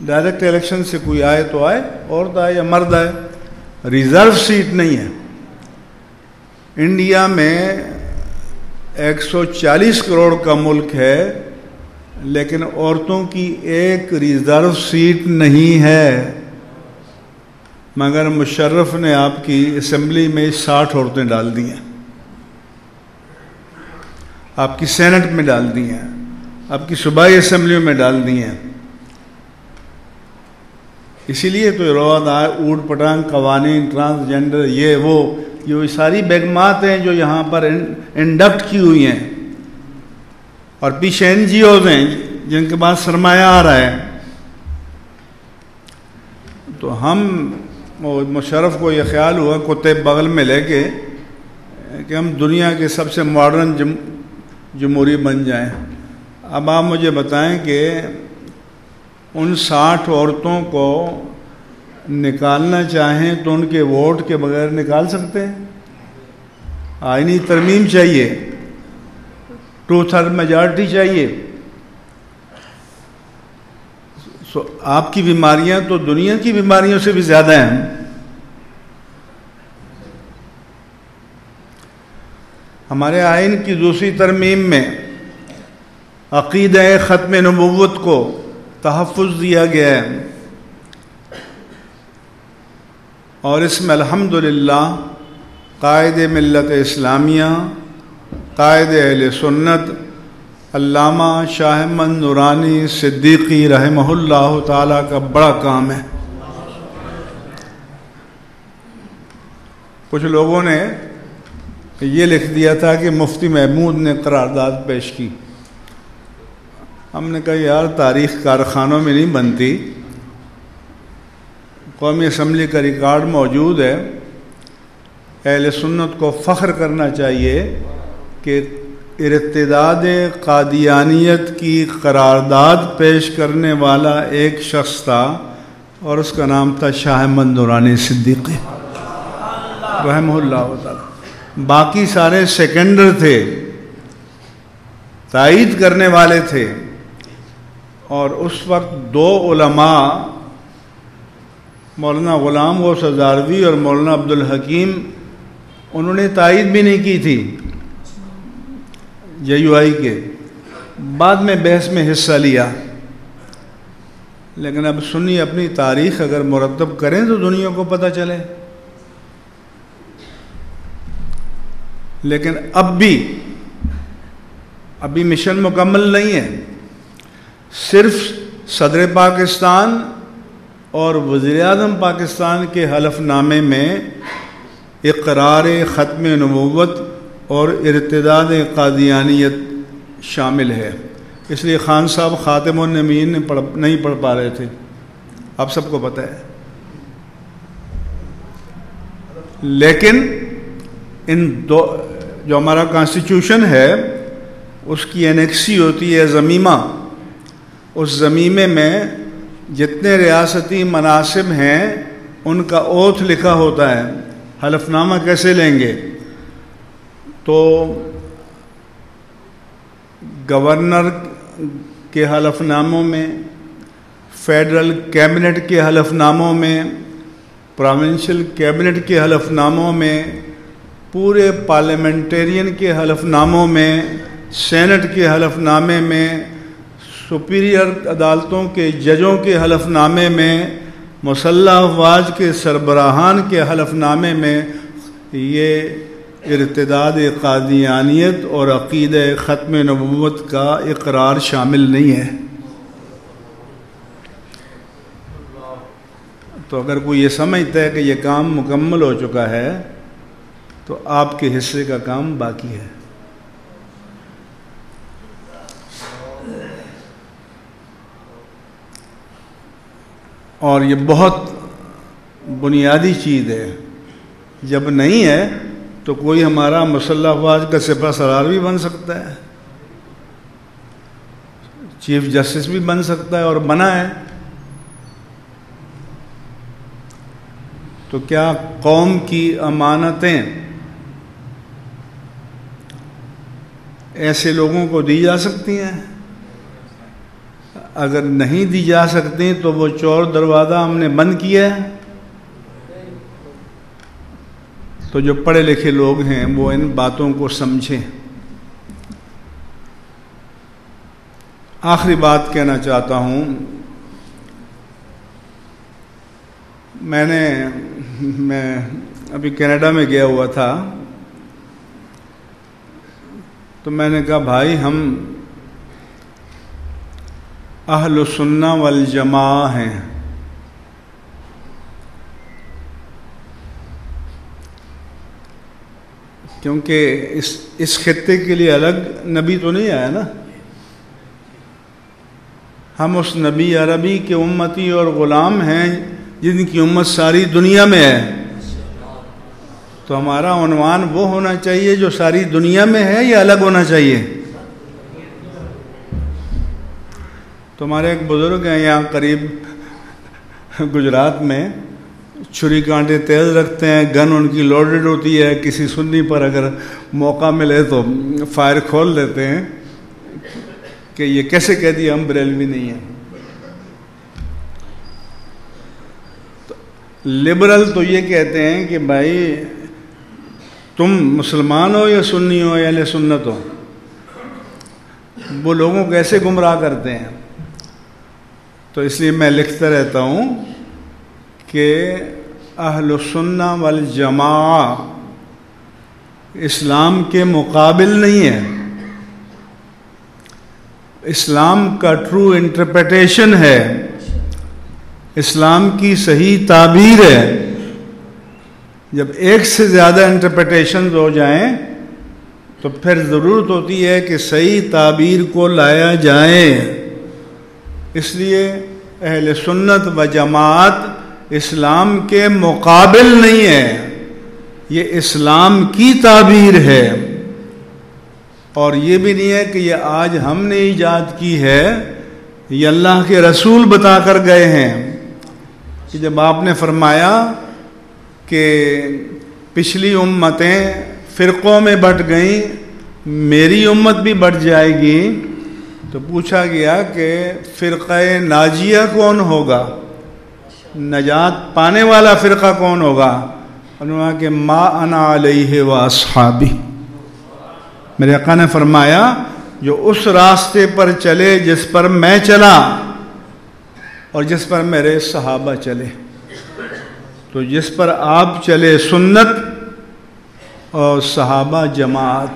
ڈائریکٹ الیکشن سے کوئی آئے تو آئے، عورت آئے یا مرد آئے، ریزرو سیٹ نہیں ہے. انڈیا میں 140 کروڑ کا ملک ہے لیکن عورتوں کی ایک ریزرو سیٹ نہیں ہے. مگر مشرف نے آپ کی اسمبلی میں 60 عورتیں ڈال دی ہیں، آپ کی سینٹ میں ڈال دی ہیں، آپ کی صوبائی اسمبلیوں میں ڈال دی ہیں. اسی لیے تو رواد آئے اوٹ پٹانگ قوانین ٹرانسجنڈر یہ ساری بیگمات ہیں جو یہاں پر انڈکٹ کی ہوئی ہیں، اور پیچھے این جی اوز ہیں جن کے پاس سرمایہ آ رہا ہے. تو ہم مشرف کو یہ خیال ہوا کتے بغل میں لے کے کہ ہم دنیا کے سب سے ماڈرن جمہوری بن جائیں. اب آپ مجھے بتائیں کہ ان 60 عورتوں کو نکالنا چاہیں تو ان کے ووٹ کے بغیر نکال سکتے ہیں؟ آئینی ترمیم چاہیے، 2/3 میجارٹی چاہیے. آپ کی بیماریاں تو دنیا کی بیماریوں سے بھی زیادہ ہیں. ہمارے آئین کی دوسری ترمیم میں عقیدہ ختم نبوت کو تحفظ دیا گیا ہے، اور اس میں الحمدللہ قائد ملت اسلامیہ، قائد اہل سنت علامہ شاہ احمد نورانی صدیقی رحمہ اللہ تعالیٰ کا بڑا کام ہے۔ کچھ لوگوں نے یہ لکھ دیا تھا کہ مفتی محمود نے قرارداد پیش کی۔ ہم نے کہا یار تاریخ کارخانوں میں نہیں بنتی، قومی اسمبلی کا ریکارڈ موجود ہے۔ اہل سنت کو فخر کرنا چاہیے کہ ارتداد قادیانیت کی قرارداد پیش کرنے والا ایک شخص تھا، اور اس کا نام تھا شاہ احمد نورانی صدیقی رحمہ اللہ تعالی۔ باقی سارے سیکنڈر تھے، تائید کرنے والے تھے، اور اس وقت دو علماء مولانا غلام غوث ہزاروی اور مولانا عبدالحکیم، انہوں نے تائید بھی نہیں کی تھی JUI کے، بعد میں بحث میں حصہ لیا۔ لیکن اب سنی اپنی تاریخ اگر مرتب کریں تو دنیا کو پتہ چلے۔ لیکن ابھی مشن مکمل نہیں ہے۔ صرف صدر پاکستان اور وزیر اعظم پاکستان کے حلف نامے میں اقرار ختم نبوت اور ارتداد قادیانیت شامل ہے۔ اس لیے خان صاحب خاتم النبیین نہیں پڑھ پا رہے تھے، آپ سب کو پتہ ہے۔ لیکن جو ہمارا کانسٹیٹیوشن ہے اس کی انیکسی ہوتی ہے ضمیمہ۔ اس ضمیمے میں جتنے ریاستی مناصب ہیں ان کا اوتھ لکھا ہوتا ہے۔ حلف نامہ کیسے لیں گے؟ تو گورنر کے حلف ناموں میں، فیڈرل کیبنٹ کے حلف ناموں میں، پروونشل کیبنٹ کے حلف ناموں میں، پورے پارلیمنٹرین کے حلف ناموں میں، سینٹ کے حلف نامے میں، سپیریئر عدالتوں کے ججوں کے حلف نامے میں، مسلح افواج کے سربراہان کے حلف نامے میں یہ ارتداد قادیانیت اور عقیدہ ختم نبوت کا اقرار شامل نہیں ہے۔ تو اگر کوئی یہ سمجھتا ہے کہ یہ کام مکمل ہو چکا ہے تو آپ کے حصے کا کام باقی ہے۔ اور یہ بہت بنیادی چیز ہے۔ جب نہیں ہے تو کوئی ہمارا مسلح افواج کا سپہ سالار بھی بن سکتا ہے، چیف جسٹس بھی بن سکتا ہے، اور بنا ہے۔ تو کیا قوم کی امانتیں ایسے لوگوں کو دی جا سکتی ہیں؟ اگر نہیں دی جا سکتی تو وہ چور دروازہ ہم نے بند کیا ہے۔ تو جو پڑھے لکھے لوگ ہیں وہ ان باتوں کو سمجھیں۔ آخری بات کہنا چاہتا ہوں، میں ابھی کینیڈا میں گیا ہوا تھا، تو میں نے کہا بھائی ہم اہل السنہ والجماعہ ہیں، کیونکہ اس خطے کے لیے الگ نبی تو نہیں آیا نا۔ ہم اس نبی عربی کے امتی اور غلام ہیں جن کی امت ساری دنیا میں ہے۔ تو ہمارا عنوان وہ ہونا چاہیے جو ساری دنیا میں ہے، یا الگ ہونا چاہیے؟ تو ہمارے ایک بزرگ ہیں یہاں قریب گجرات میں، چھری کانٹے تیز رکھتے ہیں، گن ان کی لوڈڈ ہوتی ہے، کسی سنی پر اگر موقع ملے تو فائر کھول دیتے ہیں کہ یہ کیسے کہہ دیا ہم بریلوی نہیں ہیں۔ لبرل تو یہ کہتے ہیں کہ بھائی تم مسلمان ہو یا سنی ہو یا اہل سنت ہو، وہ لوگوں کو ایسے گمراہ کرتے ہیں. تو اس لیے میں لکھتا رہتا ہوں کہ اہل السنہ والجماعہ اسلام کے مقابل نہیں ہے، اسلام کا ٹرو انٹرپریٹیشن ہے، اسلام کی صحیح تعبیر ہے. جب ایک سے زیادہ انٹرپریٹیشنز ہو جائیں تو پھر ضرورت ہوتی ہے کہ صحیح تعبیر کو لایا جائے. اس لیے اہل سنت و جماعت اسلام کے مقابل نہیں ہے، یہ اسلام کی تعبیر ہے. اور یہ بھی نہیں ہے کہ یہ آج ہم نے ایجاد کی ہے، یہ اللہ کے رسول بتا کر گئے ہیں. کہ جب آپ نے فرمایا کہ پچھلی امتیں فرقوں میں بٹ گئیں، میری امت بھی بٹ جائے گی، تو پوچھا گیا کہ فرقہ ناجیہ کون ہوگا، نجات پانے والا فرقہ کون ہوگا؟ انہوں نے کہا کہ ما انا علیہ و اصحابی. میرے آقا نے فرمایا جو اس راستے پر چلے جس پر میں چلا اور جس پر میرے صحابہ چلے. تو جس پر آپ چلے سنت اور صحابہ جماعت.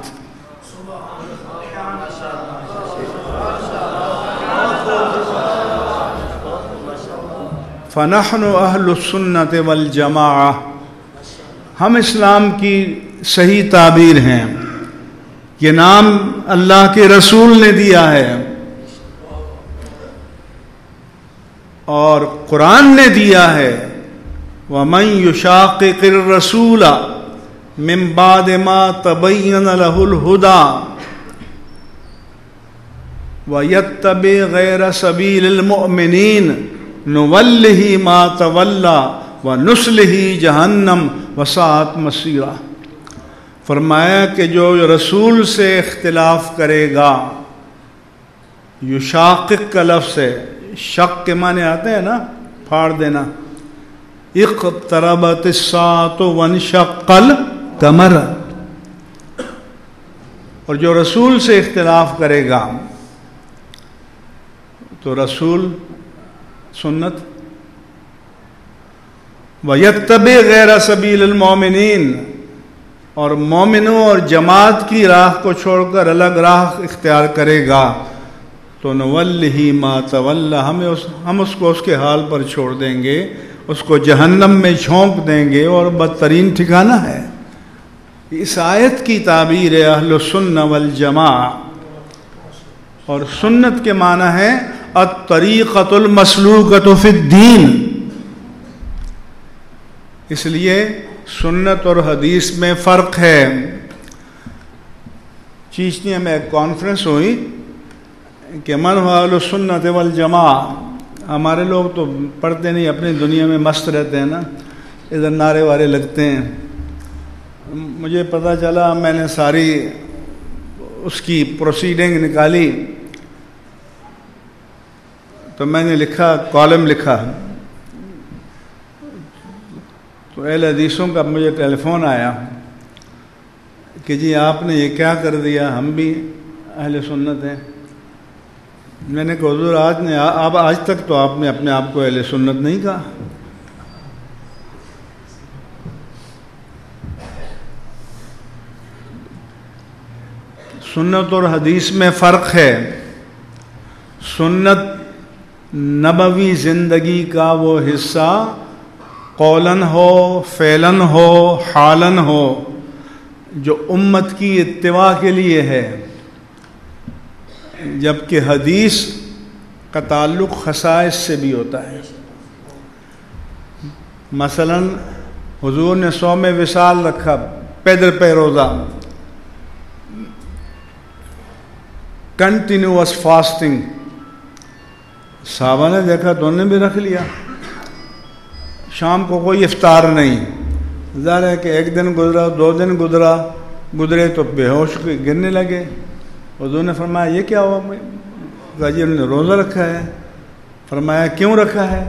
فنحن اہل السنت والجماعہ، ہم اسلام کی صحیح تعبیر ہیں. یہ نام اللہ کے رسول نے دیا ہے اور قرآن نے دیا ہے. وَمَن يُشَاقِقِ الرَّسُولَ مِن بَعْدِ مَا تَبَيَّنَ لَهُ الْهُدَى وَيَتَّبِعْ غَيْرَ سَبِيلِ الْمُؤْمِنِينَ نُوَلِّهِ مَا تَوَلَّى وَنُصْلِهِ جَهَنَّمَ وَسَاءَتْ مَصِيرًا. فرمایا کہ جو رسول سے اختلاف کرے گا، یشاقق کا لفظ ہے، شق کے معنی آتے ہیں نا پھاڑ دینا. اقتربت الساعۃ وانشق القمر. اور جو رسول سے اختلاف کرے گا تو رسول سنت، وَيَتَّبِعْ غَيْرَ سَبِيلِ الْمُؤْمِنِينَ، اور مومنوں اور جماعت کی راہ کو چھوڑ کر الگ راہ اختیار کرے گا تو نُوَلِّهِ مَا تَوَلَّى، ہم اس کو اس کے حال پر چھوڑ دیں گے، اس کو جہنم میں جھونک دیں گے اور بدترین ٹھکانہ ہے. اس آیت کی تعبیر ہے اہل السنہ والجماعہ. اور سنت کے معنی ہے الطریقۃ المسلوکۃ فی الدین. اس لیے سنت اور حدیث میں فرق ہے. چیچنیا میں ایک کانفرنس ہوئی کہ من هو اہل السنۃ والجماعہ. ہمارے لوگ تو پڑھتے نہیں، اپنی دنیا میں مست رہتے ہیں نا، ادھر نعرے وارے لگتے ہیں. مجھے پتہ چلا، میں نے ساری اس کی پروسیڈنگ نکالی تو میں نے لکھا، کالم لکھا. تو اہل حدیثوں کا مجھے ٹیلی فون آیا کہ جی آپ نے یہ کیا کر دیا، ہم بھی اہل سنت ہیں. میں نے کہا حضور آج تک تو آپ نے اپنے آپ کو اہل سنت نہیں کہا. سنت اور حدیث میں فرق ہے. سنت نبوی زندگی کا وہ حصہ قولاً ہو، فعلاً ہو، حالاً ہو، جو امت کی اتباع کے لیے ہے، جبکہ حدیث کا تعلق خصائص سے بھی ہوتا ہے. مثلا حضور نے صوم وصال رکھا، پیدر پہ روزہ، کنٹینیوس فاسٹنگ. صحابہ نے دیکھا تو انہوں نے بھی رکھ لیا. شام کو کوئی افطار نہیں. ظاہر ہے کہ ایک دن گزرا، 2 دن گزرے تو بے ہوش گرنے لگے. حضور نے فرمایا یہ کیا ہوا؟ کہا جی انہوں نے روزہ رکھا ہے. فرمایا کیوں رکھا ہے؟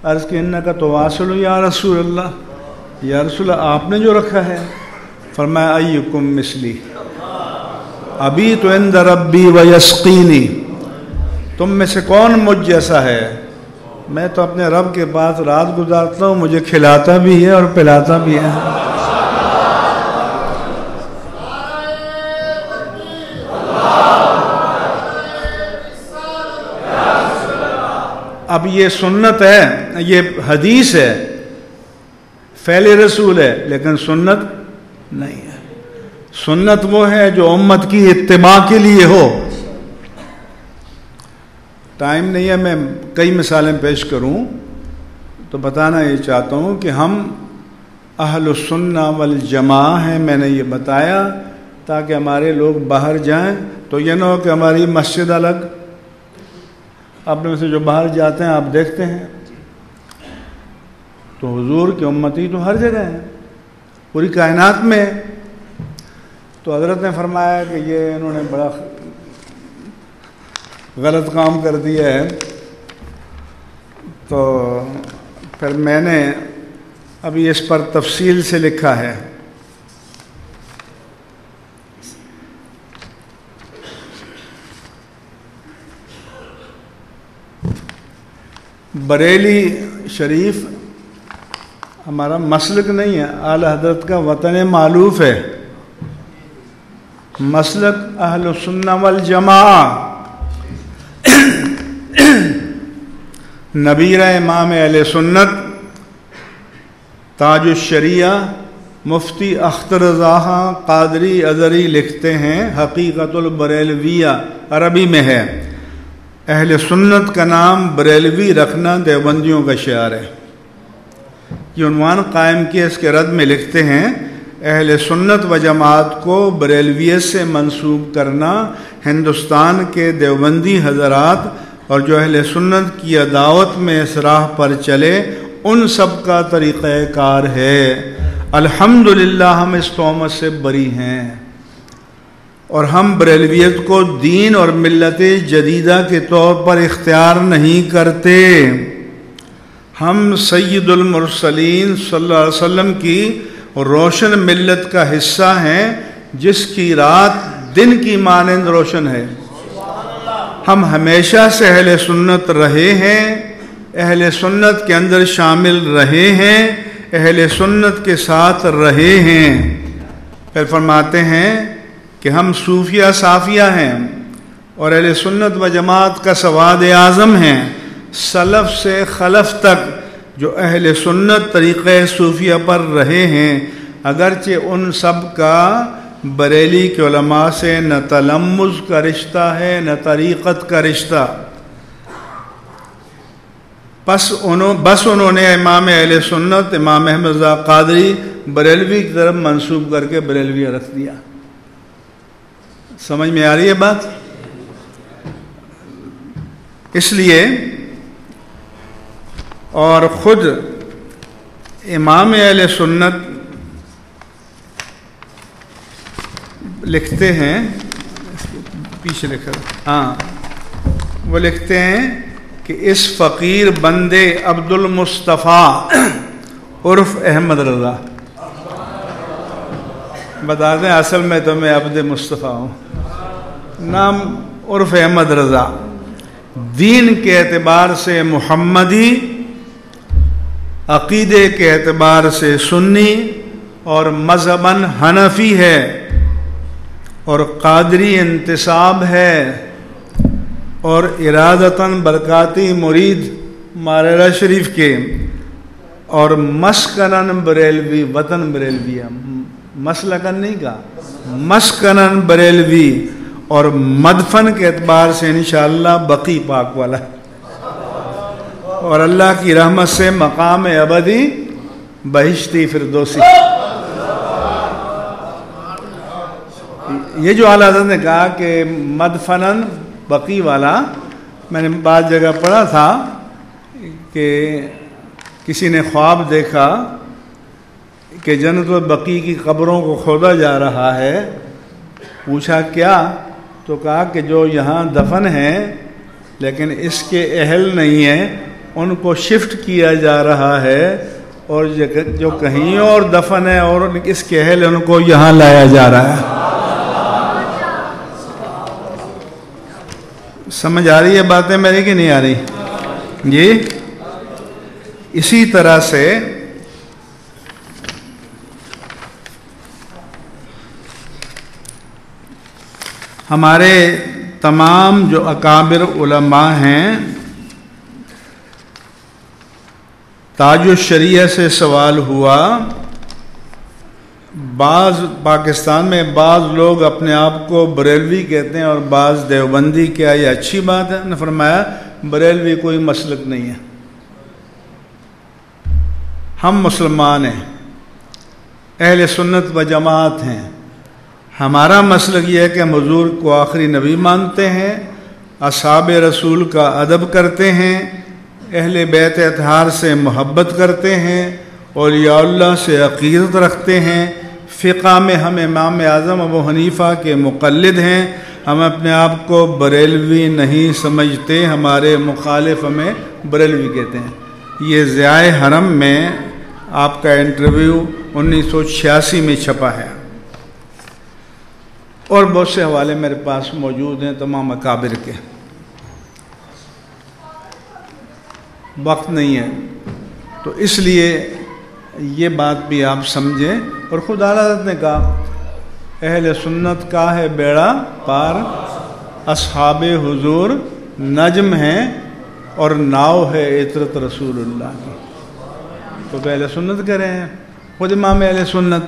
عرض کہ انکا تواصل یا رسول اللہ، یا رسول اللہ آپ نے جو رکھا ہے. فرمایا ایکم مثلی، ابیت عند ربی ویسقینی، تم میں سے کون مجھ جیسا ہے؟ میں تو اپنے رب کے پاس رات گزارتا ہوں، مجھے کھلاتا بھی ہے اور پلاتا بھی ہے۔ اب یہ سنت ہے، یہ حدیث ہے، فعل رسول ہے، لیکن سنت نہیں ہے۔ سنت وہ ہے جو امت کی اتباع کے لیے ہو۔ ٹائم نہیں ہے میں کئی مثالیں پیش کروں، تو بتانا یہ چاہتا ہوں کہ ہم اہل السنہ والجماعہ ہیں۔ میں نے یہ بتایا تاکہ ہمارے لوگ باہر جائیں تو یہ نہ ہو کہ ہماری مسجد الگ، اپنے میں سے جو باہر جاتے ہیں آپ دیکھتے ہیں، تو حضور کی امتی تو ہر جگہ ہے، پوری کائنات میں۔ تو حضرت نے فرمایا کہ یہ انہوں نے بڑا غلط کام کر دیا ہے، تو پھر میں نے ابھی اس پر تفصیل سے لکھا ہے۔ بریلی شریف ہمارا مسلک نہیں ہے، اعلی حضرت کا وطن معلوف ہے، مسلک اہل السنہ والجماعہ۔ نبیرہ امام اہل سنت تاج الشریعہ مفتی اختر رضا قادری ازہری لکھتے ہیں، حقیقت البریلویہ عربی میں ہے، اہل سنت کا نام بریلوی رکھنا دیوبندیوں کا شعار ہے۔ یہ عنوان قائم کیا، اس کے رد میں لکھتے ہیں، اہل سنت و جماعت کو بریلویت سے منسوب کرنا ہندوستان کے دیوبندی حضرات اور جو اہل سنت کی دعوت میں اس راہ پر چلے ان سب کا طریقہ کار ہے۔ الحمدللہ ہم اس تہمت سے بری ہیں، اور ہم بریلویت کو دین اور ملت جدیدہ کے طور پر اختیار نہیں کرتے۔ ہم سید المرسلین صلی اللہ علیہ وسلم کی روشن ملت کا حصہ ہیں، جس کی رات دن کی مانند روشن ہے۔ ہم ہمیشہ سے اہل سنت رہے ہیں، اہل سنت کے اندر شامل رہے ہیں، اہل سنت کے ساتھ رہے ہیں۔ پھر فرماتے ہیں کہ ہم صوفیہ صافیہ ہیں اور اہل سنت و جماعت کا سواد اعظم ہیں۔ سلف سے خلف تک جو اہل سنت طریقہ صوفیہ پر رہے ہیں، اگرچہ ان سب کا بریلی کے علماء سے نہ تلمذ کا رشتہ ہے نہ طریقت کا رشتہ، بس انہوں نے امام اہل سنت امام احمد رضا قادری بریلوی کی طرف منسوب کر کے بریلوی رکھ دیا۔ سمجھ میں آ رہی ہے بات؟ اس لیے اور خود امام اہل سنت لکھتے ہیں، پیچھے لکھا، وہ لکھتے ہیں کہ اس فقیر بندے عبد المصطفیٰ عرف احمد رضا، بتا دیں اصل میں تو میں عبد مصطفیٰ ہوں، نام عرف احمد رضا، دین کے اعتبار سے محمدی، عقیدے کے اعتبار سے سنی اور مذہباً حنفی ہے، اور قادری انتساب ہے، اور ارادتاً برکاتی مرید ماررہ شریف کے، اور مسکنن بریلوی، وطن بریلوی ہے، مسلکن نہیں کہا، مسکنن بریلوی، اور مدفن کے اعتبار سے انشاءاللہ بقی پاک والا، اور اللہ کی رحمت سے مقام ابدی بہشتی فردوسی۔ یہ جو اعلیٰ حضرت نے کہا کہ مدفنن بقی والا، میں نے بعض جگہ پڑھا تھا کہ کسی نے خواب دیکھا کہ جنت البقیع کی قبروں کو کھودا جا رہا ہے، پوچھا کیا؟ تو کہا کہ جو یہاں دفن ہیں لیکن اس کے اہل نہیں ہیں، ان کو شفٹ کیا جا رہا ہے، اور جو کہیں اور دفن ہے اور اس کے اہل ان کو یہاں لایا جا رہا ہے۔ سمجھ آ رہی ہے باتیں میری کہ نہیں آ رہی؟ جی اسی طرح سے ہمارے تمام جو اکابر علماء ہیں، تاج الشریعہ سے سوال ہوا، بعض پاکستان میں بعض لوگ اپنے آپ کو بریلوی کہتے ہیں اور بعض دیوبندی، کیا یہ اچھی بات ہے؟ نے فرمایا بریلوی کوئی مسلک نہیں ہے، ہم مسلمان ہیں، اہل سنت و جماعت ہیں۔ ہمارا مسلک یہ ہے کہ ہم حضور کو آخری نبی مانتے ہیں، اصحاب رسول کا ادب کرتے ہیں، اہل بیت اطہار سے محبت کرتے ہیں، اولیاء اللہ سے عقیدت رکھتے ہیں، فقہ میں ہم امام اعظم ابو حنیفہ کے مقلد ہیں، ہم اپنے آپ کو بریلوی نہیں سمجھتے، ہمارے مخالف ہمیں بریلوی کہتے ہیں۔ یہ ضیاء حرم میں آپ کا انٹرویو 1986 میں چھپا ہے، اور بہت سے حوالے میرے پاس موجود ہیں تمام اکابر کے۔ وقت نہیں ہے تو اس لیے یہ بات بھی آپ سمجھیں، اور خدا حضرت نے کہا اہل سنت کا ہے بیڑا پار، اصحاب حضور نجم ہیں اور ناؤ ہے عطرت رسول اللہ کی۔ تو اہل سنت کہہ رہے ہیں، خود امام اہل سنت۔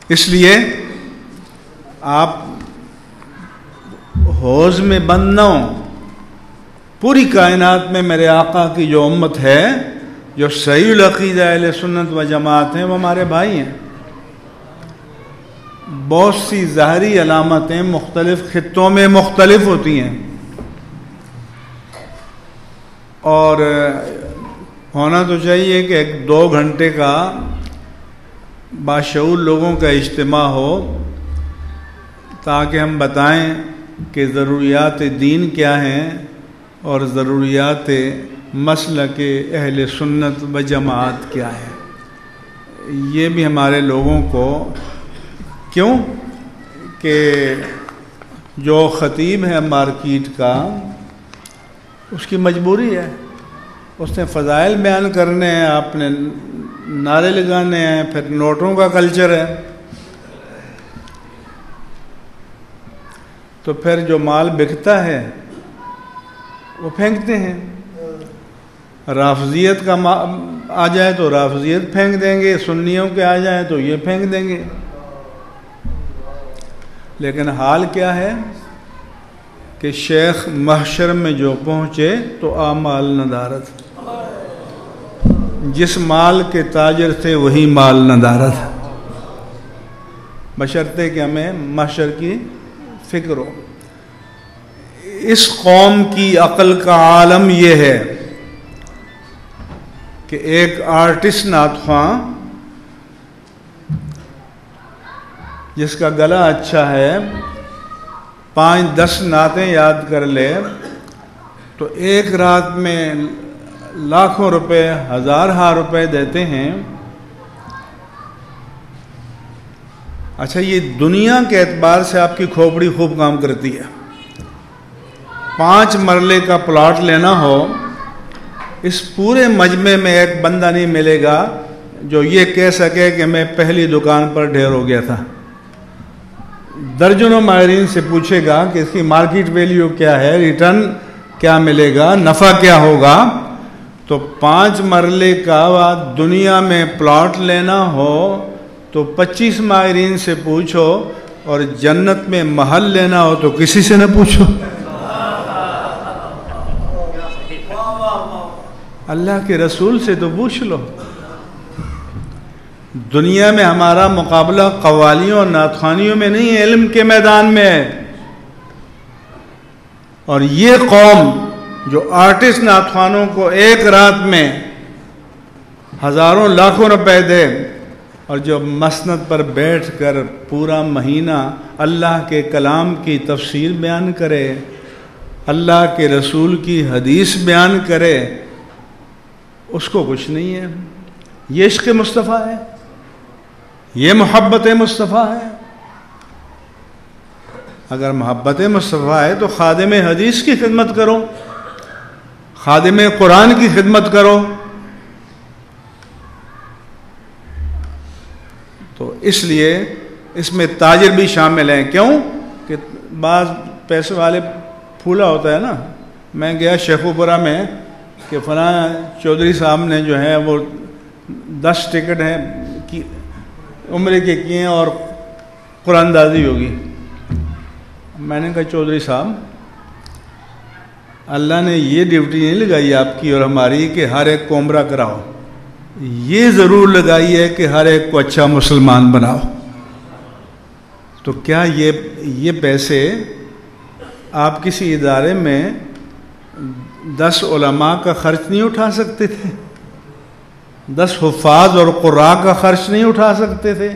اس لیے آپ حوض میں بند نہ ہوں، پوری کائنات میں میرے آقا کی جو امت ہے، جو صحیح العقیدہ اہل سنت و جماعت ہیں، وہ ہمارے بھائی ہیں۔ بہت سی ظاہری علامتیں مختلف خطوں میں مختلف ہوتی ہیں، اور ہونا تو چاہیے کہ 2 گھنٹے کا باشعور لوگوں کا اجتماع ہو، تاکہ ہم بتائیں کہ ضروریات دین کیا ہیں اور ضروریات مسلک اہل سنت و جماعت کیا ہے۔ یہ بھی ہمارے لوگوں کو، کیوں کہ جو خطیب ہے مارکیٹ کا، اس کی مجبوری ہے، اس نے فضائل بیان کرنے ہیں، آپ نے نعرے لگانے ہیں، پھر نوٹوں کا کلچر ہے، تو پھر جو مال بکتا ہے وہ پھینکتے ہیں۔ رافضیت کا آ جائے تو رافضیت پھینک دیں گے، سنیوں کے آ جائے تو یہ پھینک دیں گے۔ لیکن حال کیا ہے کہ شیخ محشر میں جو پہنچے تو اعمال ندارت، جس مال کے تاجر تھے وہی مال ندارت، بشرطے کہ ہمیں محشر کی فکر ہو۔ اس قوم کی عقل کا عالم یہ ہے کہ ایک آرٹسٹ نعت خواں جس کا گلا اچھا ہے 5-10 نعتیں یاد کر لے تو ایک رات میں لاکھوں روپے، ہزارہا روپے دیتے ہیں۔ اچھا، یہ دنیا کے اعتبار سے آپ کی کھوپڑی خوب کام کرتی ہے۔ 5 مرلے کا پلاٹ لینا ہو، اس پورے مجمع میں ایک بندہ نہیں ملے گا جو یہ کہہ سکے کہ میں پہلی دکان پر ڈھیر ہو گیا تھا۔ درجنوں ماہرین سے پوچھے گا کہ اس کی مارکیٹ ویلیو کیا ہے، ریٹرن کیا ملے گا، نفع کیا ہوگا، تو 5 مرلے کا دنیا میں پلاٹ لینا ہو تو 25 ماہرین سے پوچھو، اور جنت میں محل لینا ہو تو کسی سے نہ پوچھو۔ اللہ کے رسول سے تو پوچھ لو۔ دنیا میں ہمارا مقابلہ قوالیوں اور نعتخوانیوں میں نہیں ہے، علم کے میدان میں ہے۔ اور یہ قوم جو آرٹسٹ نعتخوانوں کو ایک رات میں ہزاروں لاکھوں روپے دے، اور جو مسند پر بیٹھ کر پورا مہینہ اللہ کے کلام کی تفسیر بیان کرے، اللہ کے رسول کی حدیث بیان کرے، اس کو کچھ نہیں ہے۔ یہ عشق مصطفیٰ ہے، یہ محبت مصطفیٰ ہے۔ اگر محبت مصطفیٰ ہے تو خادم حدیث کی خدمت کرو، خادم قرآن کی خدمت کرو۔ تو اس لیے اس میں تاجر بھی شامل ہیں۔ کیوں کہ بعض پیسے والے پھولا ہوتا ہے نا۔ میں گیا شیخوپورہ میں کہ فلاں چودھری صاحب نے جو ہے وہ 10 ٹکٹ ہیں عمرے کے کیے ہیں اور قرآن دازی ہوگی۔ میں نے کہا چودھری صاحب اللہ نے یہ ڈیوٹی نہیں لگائی آپ کی اور ہماری کہ ہر ایک کو عمرہ کراؤ، یہ ضرور لگائی ہے کہ ہر ایک کو اچھا مسلمان بناؤ۔ تو کیا یہ پیسے آپ کسی ادارے میں 10 علماء کا خرچ نہیں اٹھا سکتے تھے؟ 10 حفاظ اور قراء کا خرچ نہیں اٹھا سکتے تھے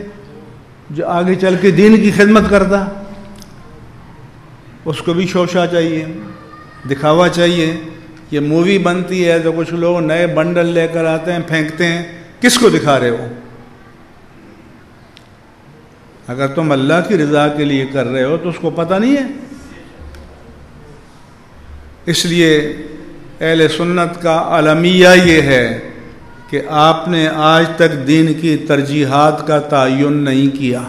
جو آگے چل کے دین کی خدمت کرتا؟ اس کو بھی شوشہ چاہیے، دکھاوا چاہیے۔ یہ مووی بنتی ہے تو کچھ لوگ نئے بنڈل لے کر آتے ہیں، پھینکتے ہیں۔ کس کو دکھا رہے ہو؟ اگر تم اللہ کی رضا کے لیے کر رہے ہو تو اس کو پتہ نہیں ہے۔ اس لیے اہل سنت کا المیہ یہ ہے کہ آپ نے آج تک دین کی ترجیحات کا تعین نہیں کیا۔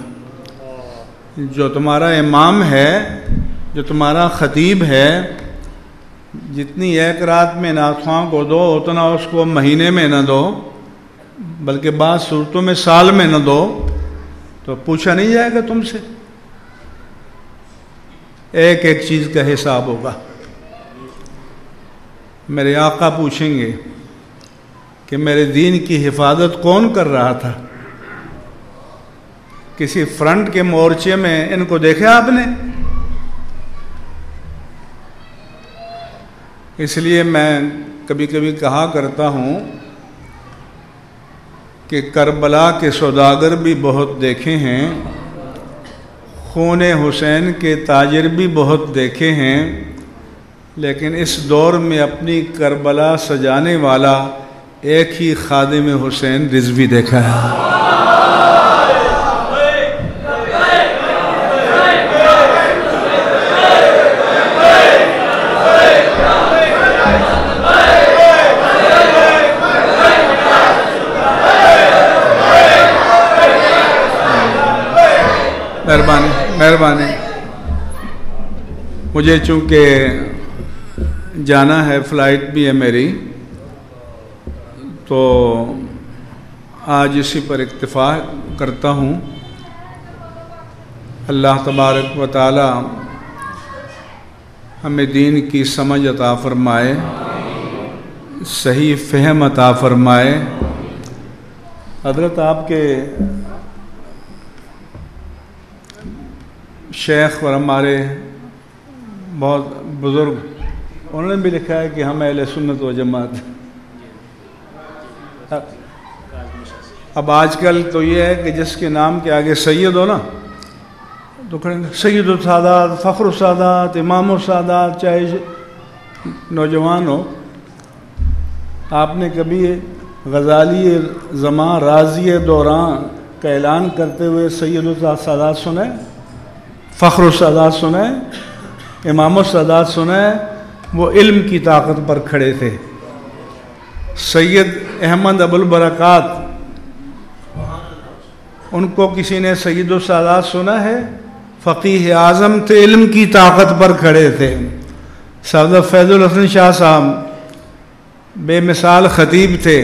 جو تمہارا امام ہے، جو تمہارا خطیب ہے، جتنی ایک رات میں ناخواں کو دو اتنا اس کو مہینے میں نہ دو، بلکہ بعض صورتوں میں سال میں نہ دو، تو پوچھا نہیں جائے گا تم سے۔ ایک ایک چیز کا حساب ہوگا۔ میرے آقا پوچھیں گے کہ میرے دین کی حفاظت کون کر رہا تھا؟ کسی فرنٹ کے مورچے میں ان کو دیکھا آپ نے؟ اس لیے میں کبھی کبھی کہا کرتا ہوں کہ کربلا کے سوداگر بھی بہت دیکھے ہیں، خون حسین کے تاجر بھی بہت دیکھے ہیں، لیکن اس دور میں اپنی کربلا سجانے والا ایک ہی خادم حسین رضوی دیکھا ہے۔ مہربانی۔ مجھے چونکہ جانا ہے، فلائٹ بھی ہے میری، تو آج اسی پر اکتفا کرتا ہوں۔ اللہ تبارک و تعالی ہمیں دین کی سمجھ عطا فرمائے، صحیح فہم عطا فرمائے۔ حضرت آپ کے شیخ اور ہمارے بہت بزرگ، انہوں نے بھی لکھا ہے کہ ہم اہل سنت و جماعت۔ اب آج کل تو یہ ہے کہ جس کے نام کے آگے سید ہو نا تو سید السادات، فخر السادات، امام السادات، چاہے نوجوان ہو۔ آپ نے کبھی غزالی زمان رازی دوران کا اعلان کرتے ہوئے سید السادات سنے؟ فخر السادات سنے؟ امام السادات سنے؟ وہ علم کی طاقت پر کھڑے تھے۔ سید احمد ابو البرکات، ان کو کسی نے سید السادات سنا ہے؟ فقیہ اعظم تھے، علم کی طاقت پر کھڑے تھے۔ سردار فیض الحسن شاہ صاحب بے مثال خطیب تھے۔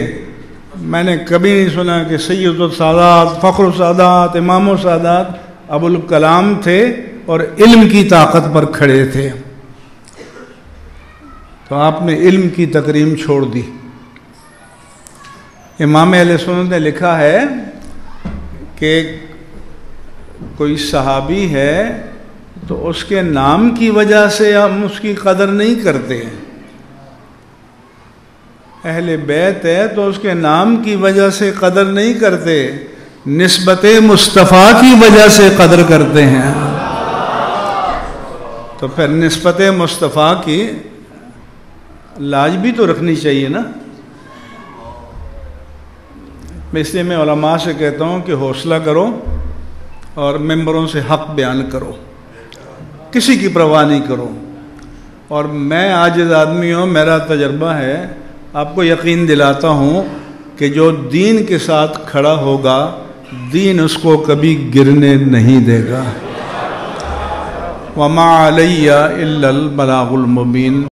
میں نے کبھی نہیں سنا کہ سید السادات، فخر السادات، امام السادات ابو الکلام تھے اور علم کی طاقت پر کھڑے تھے۔ تو آپ نے علم کی تکریم چھوڑ دی۔ امام اہل سنت نے لکھا ہے کہ کوئی صحابی ہے تو اس کے نام کی وجہ سے ہم اس کی قدر نہیں کرتے، اہل بیت ہے تو اس کے نام کی وجہ سے قدر نہیں کرتے، نسبت مصطفیٰ کی وجہ سے قدر کرتے ہیں۔ تو پھر نسبت مصطفیٰ کی لاج بھی تو رکھنی چاہیے نا۔ اس لیے میں علماء سے کہتا ہوں کہ حوصلہ کرو اور ممبروں سے حق بیان کرو۔ کسی کی پرواہ نہیں کرو. اور میں عاجز آدمی ہوں، میرا تجربہ ہے، آپ کو یقین دلاتا ہوں کہ جو دین کے ساتھ کھڑا ہوگا دین اس کو کبھی گرنے نہیں دے گا. وَمَا عَلَيَّ إِلَّا الْبَلَاغُ الْمُبِينُ.